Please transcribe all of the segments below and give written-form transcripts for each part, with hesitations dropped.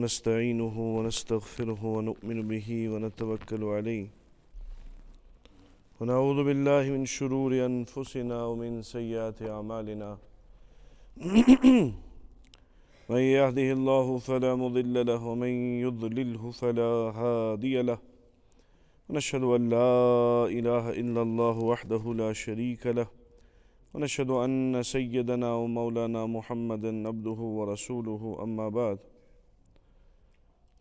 نستعينه ونستغفره ونؤمن به ونتوكل عليه ونعوذ بالله من شرور أنفسنا ومن سيئات أعمالنا من يهده الله فلا مضل له ومن يضلله فلا هادي له ونشهد أن لا إله إلا الله وحده لا شريك له ونشهد أن سيدنا ومولانا محمدا عبده ورسوله أما بعد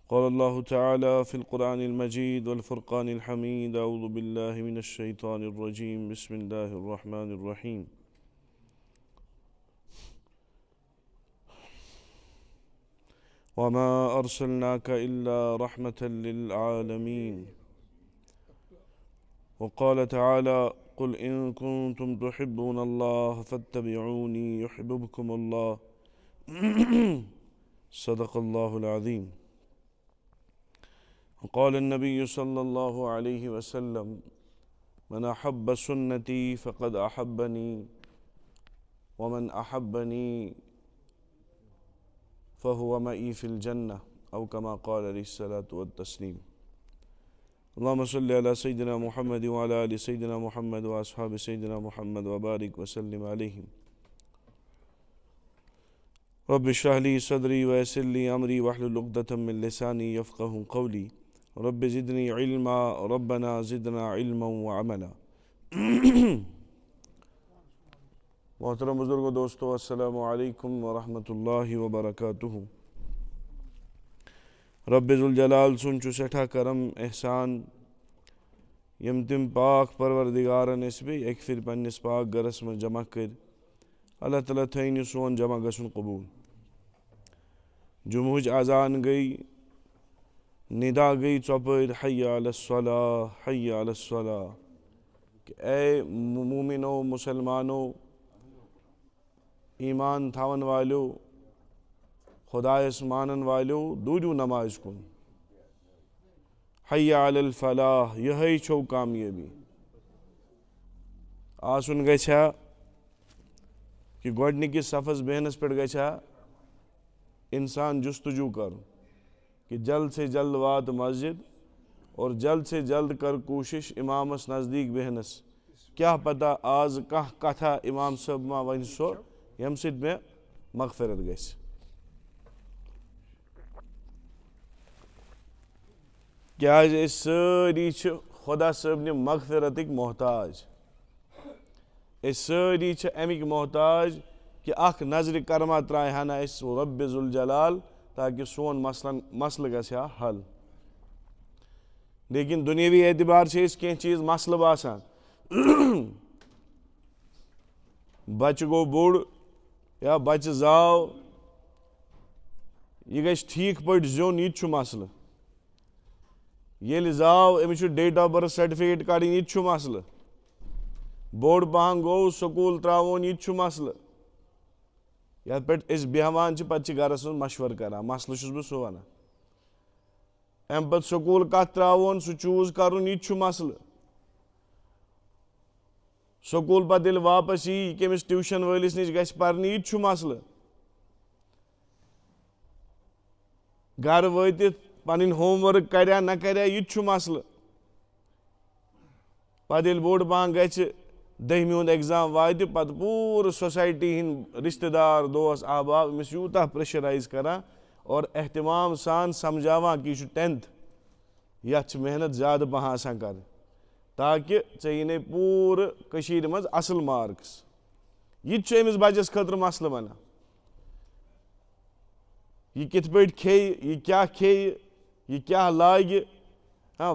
قال الله تعالى في القرآن المجيد والفرقان الحميد أعوذ بالله من الشيطان الرجيم بسم الله الرحمن الرحيم وما أرسلناك إلا رحمة للعالمين وقال تعالى قل إن كنتم تحبون الله فاتبعوني يحببكم الله صدق الله العظيم وقال النبي صلى الله عليه وسلم من أحب سنتي فقد أحبني ومن أحبني فهو معي في الجنة أو كما قال عليه الصلاة والتسليم اللهم صل على سيدنا محمد وعلى آل سيدنا محمد وأصحاب سيدنا محمد وبارك وسلم عليهم رب اشرح لي صدري ويسر لي أمري واحلل عقدة من لساني يفقهوا قولي رب زدني علما ربنا زدنا علما وعملا محترم بزرگوں دوستو السلام علیکم ورحمۃ اللہ وبرکاتہ رب ذوالجلال سن چھ سٹھا کرم احسان یم تم پاک پروردگارن اس بے ایک پھر پنس پاک گرس میں جمع کر اللہ تعالیٰ تھین سون جمع گسن قبول جمعج اذان گئی ندا گئی چوپر حی علی الصلاة حی علی الصلاة کہ اے مومنو مسلمانو ایمان تھاون والو خدایس مانن والو دوریو نماز کن حی علی الفلاح یہی چھو کامیابی آسن گچھا کہ گوڑنکس صفس بہنس پہ گچھا انسان جستجو کر کہ جلد سے جلد وات مسجد اور جلد سے جلد کر کوشش امامس نزدیک بہنس کیا پتہ آز کتھا امام صاحب ما ون سو یم سۭتۍ مےٚ مغفرت گژھِ کیٛازِ أسۍ سٲری چھِ خۄدا صٲبنہِ مغفرتٕکۍ محتاج أسۍ سٲری چھِ اَمِکۍ محتاج کہ اکھ نظرِ کرما ترٛایہِ ہا نہٕ اَسہِ رۄبِ ذوالجلال تاکہ سون مسلہٕ گژھِ ہا حل لیکن دُنیٲوی اعتبار چھِ أسۍ کینٛہہ چیٖز مسلہٕ باسان بچہٕ گوٚو بوٚڑ یا بچہٕ زاو یہِ گژھِ ٹھیٖک پٲٹھۍ زیوٚن یہِ تہِ چھُ مسلہٕ ییٚلہِ زاو أمِس چھُ ڈیٹ آف بٔرٕتھ سرٹِفکیٹ کڑٕنۍ یہِ تہِ چھُ مسلہٕ بوٚڑ پہن گوٚو سکوٗل ترٛاوون یہِ تہِ چھُ مسلہٕ یتھ پٮ۪ٹھ أسۍ بیٚہوان چھِ پتہٕ چھِ گرس منٛز مشورٕ کران مسلہٕ چھُس بہٕ سُہ ونان اَمہِ پتہٕ سکوٗل کتھ ترٛاوون سُہ چوٗز کرُن یہِ تہِ چھُ مسلہٕ سکوٗل پتہٕ ییٚلہِ واپس یی یہِ کٔمِس ٹیوٗشن وٲلِس نِش گژھِ پرنہِ یہِ تہِ چھُ مسلہٕ گرٕ وٲتِتھ پنٕنۍ ہوم ؤرک کریا نہ کریا یہِ تہِ چھُ مسلہٕ پتہٕ ییٚلہِ بوٚڑ پہن گژھِ دٔہمہِ ہُنٛد ایگزام واتہِ پتہٕ پوٗرٕ سوسایٹی ہٕنٛدۍ رشتہٕ دار دوس احباب أمِس یوٗتاہ پریشرایز کران اور احتمام سان سمجھاوان کہ یہِ چھُ 10th یتھ چھِ محنت زیادٕ پہن آسان کرٕنۍ تاکہ ژےٚ یِنَے پوٗرٕ کٔشیٖرِ منٛز اصل مارکس یہِ تہِ چھُ أمِس بچس خٲطرٕ مسلہٕ بنان یہِ کِتھ پٲٹھۍ کھیٚیہِ یہِ کیٛاہ کھیٚیہِ یہِ کیٛاہ لاگہِ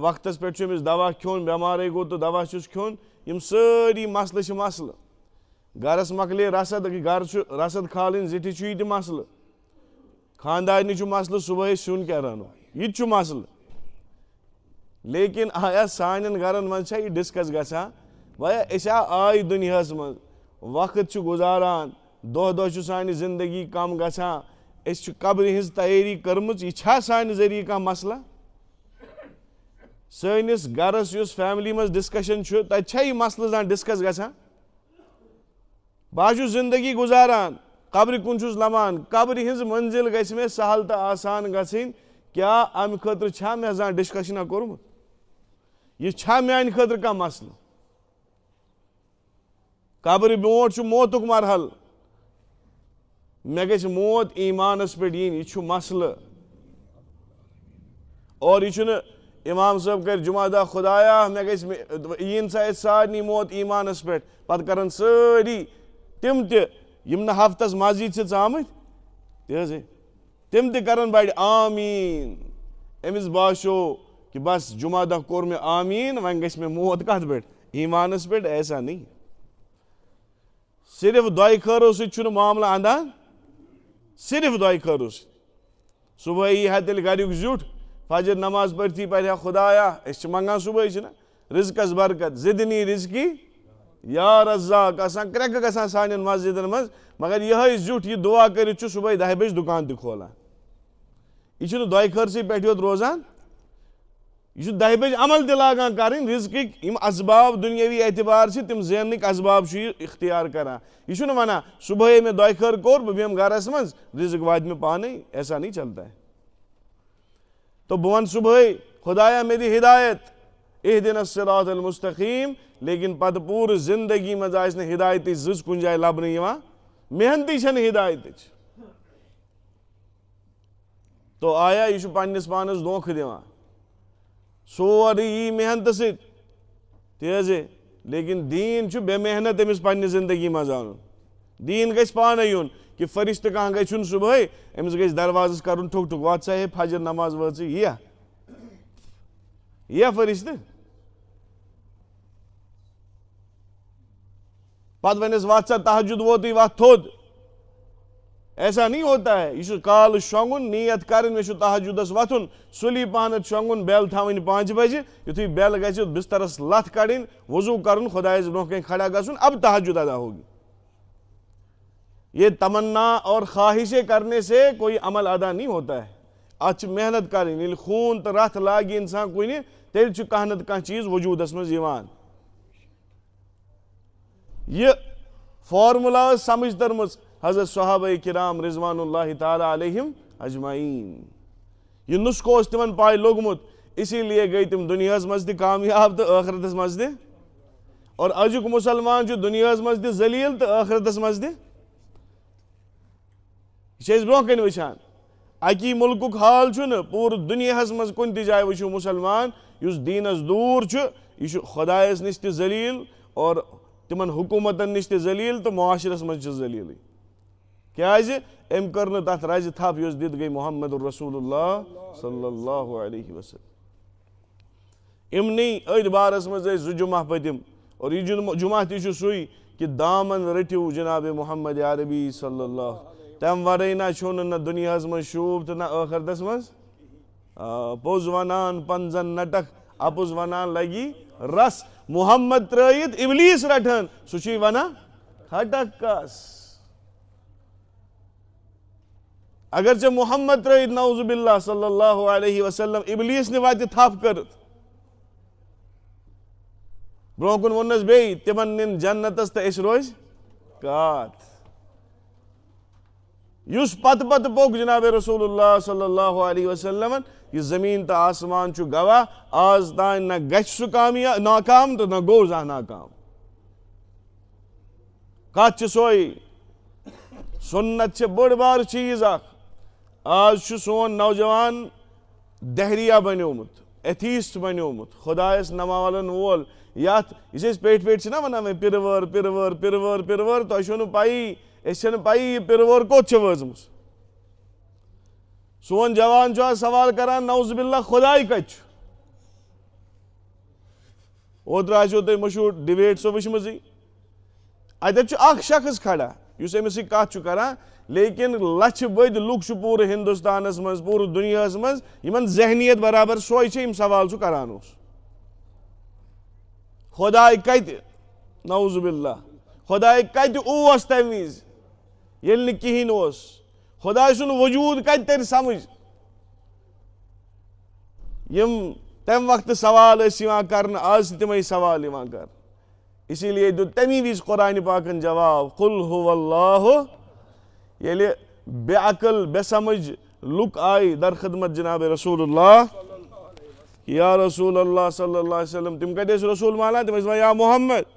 وقتس پٮ۪ٹھ چھُ أمِس دوا کھیوٚن بٮ۪مارٕے گوٚو تہٕ دوا چھُس کھیوٚن یِم سٲری مسلہٕ چھِ مسلہٕ گرس مۄکلے رسد گرٕ چھُ رسد کھالٕنۍ زِٹھِ چھُ یہِ تہِ مسلہٕ خاندارنہِ چھُ مسلہٕ صبحٲے سیُن کیٛاہ رنو یہِ تہِ چھُ مسلہٕ لیکن آیا سانٮ۪ن گرن منٛز چھا یہِ ڈسکس گژھان بھیا أسۍ آیہِ دُنیاہس منٛز وقت چھُ گُزاران دۄہ دۄہ چھُ سانہِ زندگی کم گژھان أسۍ چھِ قبرِ ہٕنٛز تیٲری کٔرمٕژ یہِ چھا سانہِ ذٔریعہٕ کانٛہہ مسلہٕ سٲنِس گرس یُس فیملی منٛز ڈسکشن چھُ تتہِ چھا یہِ مسلہٕ زانٛہہ ڈسکس گژھان بہٕ حظ چھُس زندگی گُزاران قبر کن چھُس لمان قبر ہنز منزل گژھِ مےٚ سہل تہٕ آسان گژھٕنۍ کیٛاہ اَمہِ خٲطرٕ چھا مےٚ زانٛہہ ڈِسکشنا کوٚرمُت یہِ چھا میانہِ خٲطرٕ کانٛہہ مسلہٕ قبرِ برونٛٹھ چھُ موتُک مرحل مےٚ گژھِ موت ایٖمانس پٮ۪ٹھ یِنۍ یہِ چھُ مسلہٕ اور یہِ چھُنہٕ امام صٲب کرِ جمعہ دۄہ خۄدایا مےٚ گژھِ یِن سا اَسہِ سارنٕے موت ایٖمانس پٮ۪ٹھ پتہٕ کرن سٲری تِم تہِ یِم نہٕ ہفتس مسجد چھِ ژامٕتۍ تہِ حظ تِم تہِ کرن بڑِ آمیٖن أمِس باسیو کہ بس جمعہ دۄہ کوٚر مےٚ آمیٖن وۄنۍ گژھِ مےٚ موت کتھ پٮ۪ٹھ ایٖمانس پٮ۪ٹھ ایسا نہیں صرف دۄیہِ خٲرو سۭتۍ چھُنہٕ معاملہٕ انٛدان صرف دۄیہِ خٲرو سۭتۍ صبحٲے یی ہا تیٚلہِ گریُک زیُٹھ فجر نماز پٔرتھی پرِ ہا خۄدایا أسۍ چھِ منٛگان صبحٲے چھِنہ رِزقس برکت زِدنی رِزقی یا رزاق آسان کرٛٮ۪کہٕ گژھان سانٮ۪ن مسجدن منٛز مگر یِہوٚے زیُٹھ یہِ دُعا کٔرِتھ چھُ صبحٲے 10 بجہِ دُکان تہِ کھولان یہِ چھُنہٕ دۄیہِ خٲرسٕے پٮ۪ٹھ یوت روزان یہِ چھُ 10 بجہِ عمل تہِ لاگان کرٕنۍ رِزقٕکۍ یِم اسباب دُنیٲوی اعتبار چھِ تِم زیننٕکۍ اسباب چھُ یہِ اختیار کران یہِ چھُنہٕ ونان صبحٲے مےٚ دۄیہِ خٲر کوٚر بہٕ بیٚہمہٕ گرس منٛز رِزق واتہِ مےٚ پانے ایسا نہیں چلتا ہے تو بہٕ ونہٕ صبحٲے خۄدایا مےٚ دِ ہدایت اہدنا الصراط المستقیٖم لیکن پتہٕ پوٗرٕ زندگی منٛز آسہِ نہٕ ہدایتٕچ زٕژ کُنہِ جایہِ لبنہٕ یِوان محنتٕے چھنہٕ ہدایتٕچ تو آیا یہِ چھُ پننِس پانس دھوکہٕ دِوان سورُے یی محنتہٕ سۭتۍ تہِ حظ لیکن دیٖن چھُ بے محنت أمِس پننہِ زندگی منٛز اَنُن دیٖن گژھِ پانے یُن کہِ فرشتہٕ کانٛہہ گژھِ یُن صبحٲے أمِس گژھِ دروازس کرُن ٹھُک ٹھُک واتھ سا ہے فجر نماز وٲژٕے یِیا فرشتہٕ پتہٕ ونٮ۪س واتھ سا تہجد ووتٕے وتھ تھوٚد ایسا نہیں ہوتا ہے یہِ چھُ کالہٕ شۄنٛگُن نیت کرٕنۍ مےٚ چھُ تہجدس وتھُن سُلی پہنتھ شۄنٛگُن بیل تھاوٕنۍ 5 بجہِ یُتھُے بیل گژھِ بسترس لتھ کڑٕنۍ وضوٗ کرُن خۄدایس برونٛہہ کنہِ کھڑا گژھُن اب تہجد ادا ہوگی یہ تمنا اور خواہشیں کرنے سے کوئی عمل ادا نہیں ہوتا ہے اتھ چھِ محنت کرٕنۍ ییٚلہِ خوٗن تہٕ رتھ لاگہِ انسان کُنہِ تیٚلہِ چھُ کانٛہہ نتہٕ کانٛہہ چیٖز وجوٗدس منٛز یِوان یہِ فارمولا ٲس سمجھ تٔرمٕژ حضرت صحابہ کرام رضوان اللہ تعالیٰ علیہم اجمعین یہ نسخہٕ اوس تِمن پاے لوٚگمُت اسی لیے گٔے تِم دُنیاہس منٛز تہِ کامیاب تہٕ ٲخرتس منٛز تہِ اور أزیُک مُسلمان چھُ دُنیاہس منٛز تہِ ذلیٖل تہٕ ٲخرتس منٛز تہِ یہِ چھِ أسۍ برونٛہہ کنہِ وٕچھان اکی مُلکُک حال چھُنہٕ پوٗرٕ دُنیاہس منٛز کُنہِ تہِ جایہِ وٕچھِو مُسلمان یُس دیٖنس دوٗر چھُ یہِ چھُ خۄدایس نِش تہِ ذلیٖل اور تِمن حکوٗمتن نِش تہِ ذلیٖل تہٕ معاشرس منٛز چھِ ذلیٖلٕے کیٛازِ أمۍ کٔر نہٕ تتھ رزِ تھپھ یۄس دِتھ گٔے محمد رسول اللہ صلی اللہ علیہ وسلم اِمنٕے أتھۍ بارس منٛز ٲسۍ 2 جمعہ پٔتِم اور یہِ جمعہ تہِ چھُ سُے کہِ دامن رٔٹِو جناب محمد عربی صلی اللہ تمہِ ورٲے نہ چھُنہٕ نہ دُنیاہس منٛز شوٗب تہٕ نہ ٲخرتس منٛز پوٚز ونان پنزن نٹکھ اپُز ونان لگی رس محمد ترٲیِتھ اِبلیٖس رٹہن سُہ چھُے ونان کھٹک کس اگر ژےٚ محمد ترٲیِتھ نعوذ باللہ صلی اللہ علیہ وسلم اِبلیٖس نہِ وتہِ تھپھ کٔرِتھ برونٛہہ کُن ووٚننس بیٚیہِ تِمن نِن جنتس تہٕ أسۍ روزِ کاتھ یُس پتہٕ پتہٕ پوٚک جناب رسول اللہ صلی اللہ علیہ وسلمن یہِ زمیٖن تہٕ آسمان چھُ گواہ آز تانۍ نہ گژھِ سُہ کامیاب ناکام تہٕ نہ گوٚو زانٛہہ ناکام کتھ چھِ سۄے سُنت چھِ بٔڑ بارٕ چیٖز اکھ آز چھُ سون نوجوان دہریا بنیومُت ایتھیٖسٹ بنیومُت خۄدایس نہ مانن وول یتھ یُس أسۍ پیٹھۍ پیٹھۍ چھِنہ ونان وۄنۍ پِرٕوٲر پِرٕوٲر پِرٕوٲر پِرٕوٲر تۄہہِ چھو نہٕ پیی أسۍ چھنہٕ پیی یہِ پِرٕوٲر کوٚت چھےٚ وٲژمٕژ سون جوان چھُ آز سوال کران نعوذ باللہ خۄداے کتہِ چھُ اوترٕ آسیو تۄہہِ مشہوٗر ڈِبیٹ سۄ وٕچھمٕژٕے اتٮ۪تھ چھُ اکھ شخص کھڑا یُس أمِس سۭتۍ کتھ چھُ کران لیکن لچھِ بٔدۍ لُکھ چھِ پوٗرٕ ہندوستانس منٛز پوٗرٕ دُنیاہس منٛز یِمن ذہنیت برابر سۄے چھِ یِم سوال سُہ کران اوس خۄداے کتہِ نعوذ باللہ خۄداے کتہِ اوس تمہِ وِزِ ییٚلہِ نہٕ کِہینۍ اوس خۄداے سُنٛد وجوٗد کتہِ ترِ سمجھ یِم تمہِ وقتہٕ سوال ٲسۍ یِوان کرنہٕ آز چھِ تِمے سوال یِوان کرنہٕ اسی لیے دیُت تمی وِزِ قرآنِ پاکن جواب قُل ہوٗ اللہُ ییٚلہِ بے عقل بے سمجھ لُکھ آیہِ در خدمت جناب رسول اللہ یا رسول اللہ صلی اللہ علیہ وسلم تِم کتہِ ٲسۍ رسول مانان تِم ٲسۍ وَنان یا محمد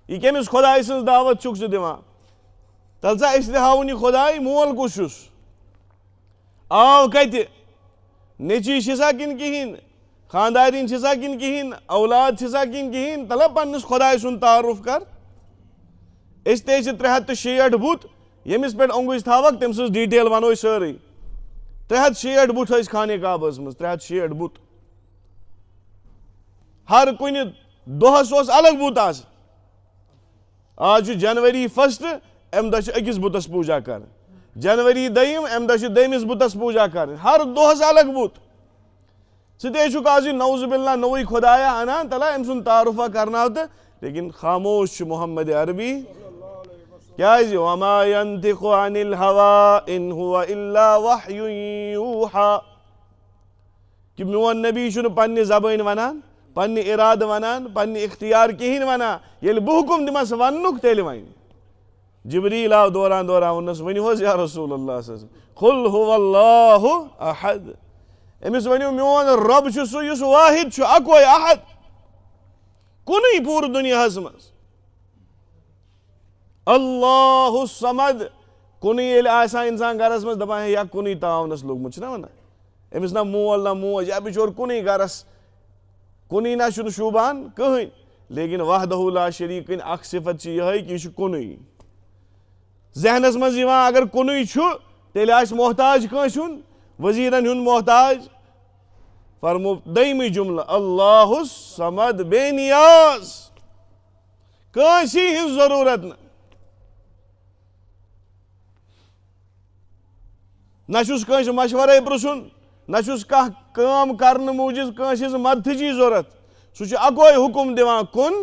یہِ کٔمِس خۄداے سٕنٛز دعوت چھُکھ ژٕ دِوان تَلہٕ سا أسۍ تہِ ہاوُن یہِ خۄداے مول کُس چھُس آو کتہِ نیٚچی چھِسا کِنہٕ کِہیٖنۍ خاندارِنۍ چھِسا کِنہٕ کِہیٖنۍ اولاد چھِسا کِنہٕ کِہیٖنۍ تَلہ پننِس خۄداے سُنٛد تعارُف کر أسۍ تہِ چھِ 360 بُت ییٚمِس پٮ۪ٹھ اوٚنٛگُج تھاوکھ تٔمۍ سٕنٛز ڈیٖٹیل وَنو أسۍ سٲرٕے 360 بُت ٲسۍ خانہِ کعبس منٛز 360 بُت ہر کُنہِ دۄہس اوس الگ بُت آسان آز چھُ جنؤری 1 اَمہِ دۄہ چھِ أکِس بُتس پوٗجا کران جنؤری 2 اَمہِ دۄہ چھِ دوٚیمِس بُتس پوٗجا کرٕنۍ ہر دۄہس الگ بُت ژٕ تہِ چھُکھ آز یہِ نعوذ باللہ نوٚوُے خۄدایا اَنان تَلہ أمۍ سُنٛد تعارُفا کرناو تہٕ لیکن خاموش چھُ محمد عربی کیازِ وما ينطق عن الهوى ان هو الا وحي يوحى کہِ میون نبی چھُنہٕ پننہِ زبٲنۍ ونان پننہِ ارادٕ ونان پننہِ اختیار کِہیٖنۍ ونان ییٚلہِ بہٕ حُکُم دِمس وننُک تیٚلہِ وَنہِ جبریٖل آو دوران ووٚننس ؤنِو حظ یا رسول اللہ صلی اللہ علیہ وسلم قل هو اللہ احد أمِس ؤنِو میون رۄب چھُ سُہ یُس واحد چھُ اکوے احد کُنُے پوٗرٕ دُنیاہس منٛز اللہ الصمد کُنُے ییٚلہِ آسان اِنسان گرس منٛز دپان ہے یا کُنُے تاونس لوٚگمُت چھُنہ ونان أمِس نہ مول نہ موج یا بِچور کُنُے گرس کُنُے نہ چھُنہٕ شوٗبان کٕہٕنۍ لیکن وحدہ لا شریٖکٕنۍ اکھ صفت چھِ یِہے کہِ یہِ چھُ کُنُے ذہنس منٛز یِوان اگر کُنُے چھُ تیٚلہِ آسہِ محتاج کٲنٛسہِ ہُنٛد ؤزیٖرن ہُنٛد محتاج فرمو دوٚیمٕے جُملہٕ اللہ الصمد بے نیاز کٲنٛسی ہِنٛز ضروٗرت نہ چھُس کٲنٛسہِ مشورے پرٛژھُن نہ چھُس کانٛہہ کٲم کرنہٕ موٗجوٗب کٲنٛسہِ ہِنٛز مدتھٕچی ضوٚرتھ سُہ چھُ اکوے حُکُم دِوان کُن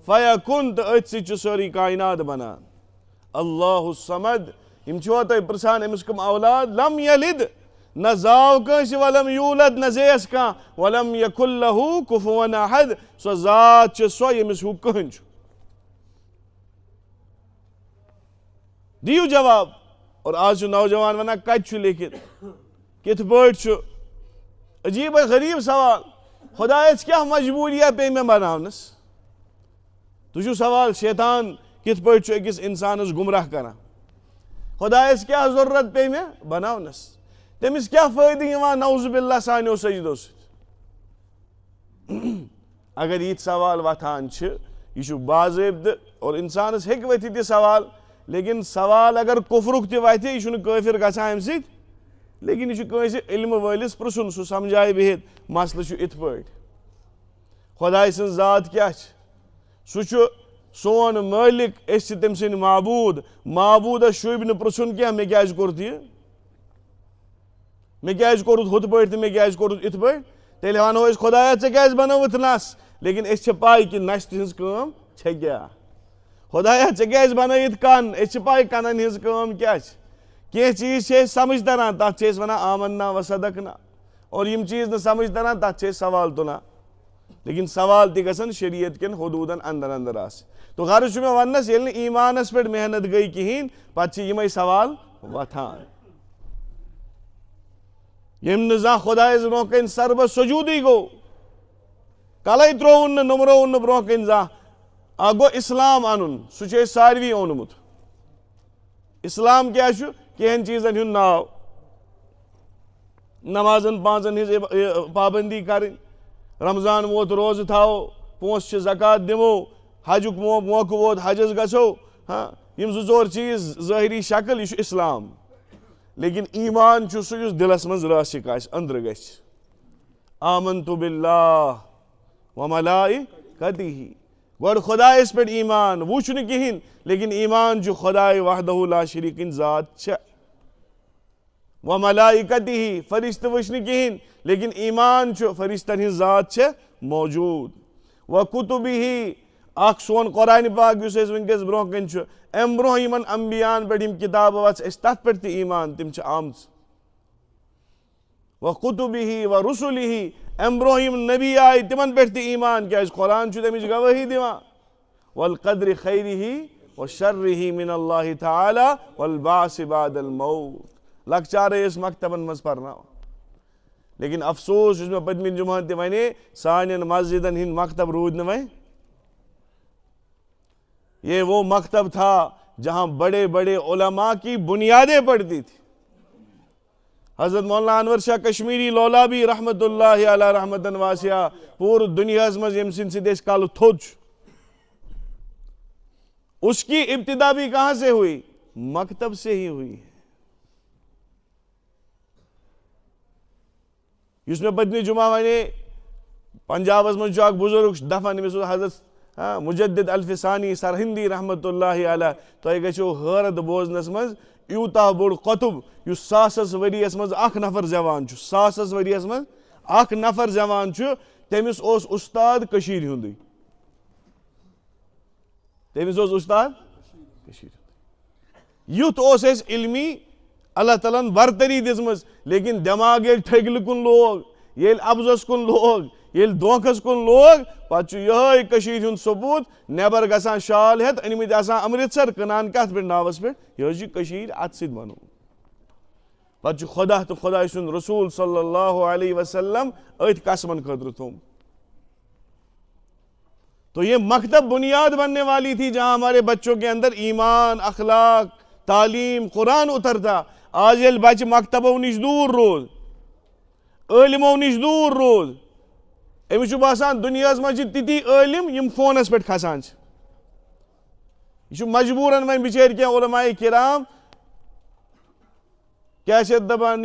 فیکُن تہٕ أتھۍ سۭتۍ چھُ سٲرٕے کاینات بنان اللہ الصمد یِم چھِوا تُہۍ پرٛژھان أمِس کٕم اولاد لم یلد نہ زاو کٲنٛسہِ ولم یوٗلد نہ زییَس کانٛہہ ولم یکُن لہوٗ کُفوًا احد سۄ ذات چھِ سۄ ییٚمِس ہیوٗ کٕہٕنۍ چھُ دِیِو جواب اور آز چھُ نوجوان ونان کتہِ چھُ لیکھِتھ کِتھ پٲٹھۍ چھُ عجیٖب غریٖب سوال خۄدایس کیٛاہ مجبوٗریا پیٚیہِ مےٚ بناونس تُہۍ چھُو سوال شیطان کِتھ پٲٹھۍ چھُ أکِس انسانس گمراہ کران خۄدایس کیٛاہ ضروٗرت پیٚیہِ مےٚ بناونس تٔمِس کیٛاہ فٲیدٕ یِوان نعوذ باللہ سانیو سجدو سۭتۍ اگر یِتھۍ سوال وۄتھان چھِ یہِ چھُ باضٲبطہٕ اور انسانس ہیٚکہِ ؤتھِتھ یہِ سوال لیکن سوال اگر کُفرُک تہِ وتھِ یہِ چھُنہٕ کٲفِر گژھان امہِ سۭتۍ لیکن یہِ چھُ کٲنٛسہِ علمہٕ وٲلِس پرٛژھُن سُہ سمجھایہِ بِہِتھ مسلہٕ چھُ یِتھ پٲٹھۍ خۄداے سٕنٛز ذات کیٛاہ چھِ سُہ چھُ سون مٲلِک أسۍ چھِ تٔمۍ سٕنٛدۍ معبوٗد معبوٗدس شوٗبہِ نہٕ پرٛژھُن کینٛہہ مےٚ کیٛازِ کوٚرُتھ یہِ مےٚ کیٛازِ کوٚرُتھ ہُتھ پٲٹھۍ تہٕ مےٚ کیٛازِ کوٚرُتھ یِتھ پٲٹھۍ تیٚلہِ ونو أسۍ خۄدایا ژےٚ کیٛازِ بنٲوٕتھ نس لیکن أسۍ چھِ پاے کہِ نستہِ ہٕنٛز کٲم چھےٚ کیٛاہ خۄدایا ژےٚ کیٛازِ بنٲیِتھ کن أسۍ چھِ پاے کنن ہٕنٛز کٲم کیٛاہ چھِ کینٛہہ چیٖز چھِ أسۍ سمجھ تران تتھ چھِ أسۍ ونان آمنا وصدقنا اور یِم چیٖز نہٕ سمجھ تران تتھ چھِ أسۍ سوال تُلان لیکن سوال تہِ گژھن شریعت کٮ۪ن حدوٗدن انٛدر انٛدر آسٕنۍ تو غرض چھُ مےٚ وننس ییٚلہِ نہٕ ایٖمانس پٮ۪ٹھ محنت گٔے کِہینۍ پتہٕ چھِ یِمے سوال وۄتھان ییٚمۍ نہٕ زانٛہہ خۄدایس برونٛہہ کنہِ سربہ سجوٗدٕے گوٚو کلے ترٛووُن نہٕ نُمرووُن نہٕ برونٛہہ کنہِ زانٛہہ اکھ گوٚو اسلام اَنُن سُہ چھُ اَسہِ ساروی اوٚنمُت اسلام کیٛاہ چھُ کینٛہن چیٖزن ہُنٛد ناو نمازن 5 ہٕنٛز پابنٛدی کرٕنۍ رمضان ووت روزٕ تھاوو پونٛسہٕ چھِ زکات دِمو حجُک موقعہٕ ووت حجس گژھو یِم 2-4 چیٖز ظٲہری شکل یہِ چھُ اسلام لیکن ایٖمان چھُ سُہ یُس دِلس منٛز راسِک آسہِ أنٛدرٕ گژھِ آمنتُ باللہ وملائکتہ گۄڈٕ خۄدایس پٮ۪ٹھ ایٖمان وٕچھ نہٕ کِہینۍ لیکن ایٖمان چھُ خۄداے وحدہ لا شریٖکٕنۍ ذات چھےٚ وملائکتہ فرشتہٕ وٕچھ نہٕ کِہینۍ لیکن ایٖمان چھُ فرشتن ہٕنٛز ذات چھےٚ موجوٗد وکُتُبہ اکھ سون قرآنہِ پاک یُس اَسہِ وٕنکیٚس برونٛہہ کنہِ چھُ امہِ برونٛہہ یِمن امبِیاہن پٮ۪ٹھ یِم کِتابہٕ وژھ اَسہِ تتھ پٮ۪ٹھ تہِ ایٖمان تِم چھِ آمژٕ وکُتُبہ ورُسُلہ امہِ برونٛہہ یِم نبی آیہِ تِمن پٮ۪ٹھ تہِ ایٖمان کیٛازِ قرآن چھُ تمِچ گوٲہی دِوان والقدرِ خیرِہ وشرہ من اللہ تعالی والبعث بعد الموت لکچارے اس مکتبن مز پرنا لیکن افسوس اس میں پدمین جمعہ تے ونے سانین مسجدن ہند مکتب رود نہ وے یہ وہ مکتب تھا جہاں بڑے بڑے علماء کی بنیادیں پڑتی تھی حضرت مولانا انور شاہ کشمیری لولابی رحمت اللہ علیہ رحمتن واسعہ پور دنیا مز یم سن سدیس کال تھوچ اس کی ابتدا بھی کہاں سے ہوئی مکتب سے ہی ہوئی اس میں پدمی جمعہ ونے پنجاب مز جو بزرگ دفن حضرت مجدد الفسانی سرہندی رحمت اللہ علیہ تو گھو حیرت بوزنس مز یوتہ بوڑ قطب اس ساسس وریس مز اخ نفر زوان ساسس وریس مز اخ نفر زوان تمس اوس استاد کشیر ہندی تمس اوس استاد کشیر یوت اوس اس علمی اللہ تعالیٰ برتری دزمز لیکن دماغ یل ٹھگل کن لوگ یل ابزس کن لوگ یل دھوکس کن لوگ پتہ یہ کشیر ہند ثبوت نیبر گژھان شال ہیت انمت آسان امرتسر کنان کت پہ ناوس پہ یہ کشیر ات ست بنو پتہ خدا تو خدا سن رسول صلی اللہ علیہ وسلم ات قسمن خاطر تھوم تو یہ مکتب بنیاد بننے والی تھی جہاں ہمارے بچوں کے اندر ایمان اخلاق تعلیم قرآن اترتا آج یل بچہ مکتبوں نش دور روز علموں نش دور روز امس باسان دنیا مجھ تی علم یم فونس پہ کھسان یہ مجبوراً ون بچر کی علماء کرام کیا دپان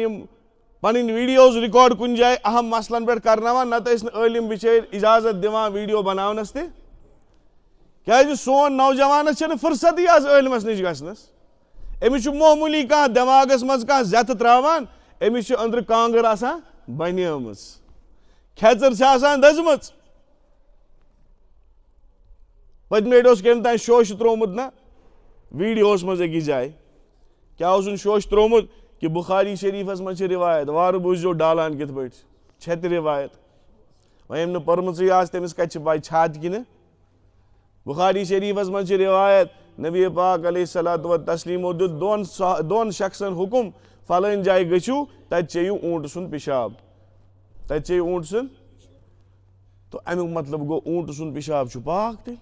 پن ویڈیوز ریکارڈ کن جائے اہم مسلن پہ کرناوان نت علم بچر اجازت دیوان ویڈیو بناونس تہ کیا سون نوجوانس چھنہ فرصتی آز علمس نش گژھنس امس معمولی کھانا دماغس مز کھانا زت تراوان امس اندر کانگر آسان بنیمٕژ کھیژر چھِ آسان دٔزمٕژ پٔتمہِ لٹہِ اوس کٔمۍ تانۍ شوشہِ ترٛوومُت نا ویڈیوس منٛز أکِس جایہِ کیٛاہ اوسُن شوشہِ ترٛوومُت کہ بخاری شریفس منٛز چھِ روایت وارٕ بوٗزِو ڈالان کِتھ پٲٹھۍ چھےٚ تہِ روایت وۄنۍ ییٚمۍ نہٕ پٔرمٕژٕے آسہِ تٔمِس کتہِ چھِ پاے چھا تہِ کِنہٕ بخاری شریفس منٛز چھِ روایت نبی پاک علیہ الصلوۃ والتسلیمو دیُت دۄن شخصن حکم فلٲنۍ جایہِ گٔژھِو تتہِ چیٚیِو اوٗنٛٹ سُنٛد پِشاب تتہِ چیٚیِو اوٗنٛٹ سُنٛد تو امیُک مطلب گوٚو اوٗنٛٹ سُنٛد پِشاب چھُ پاک تیٚلہِ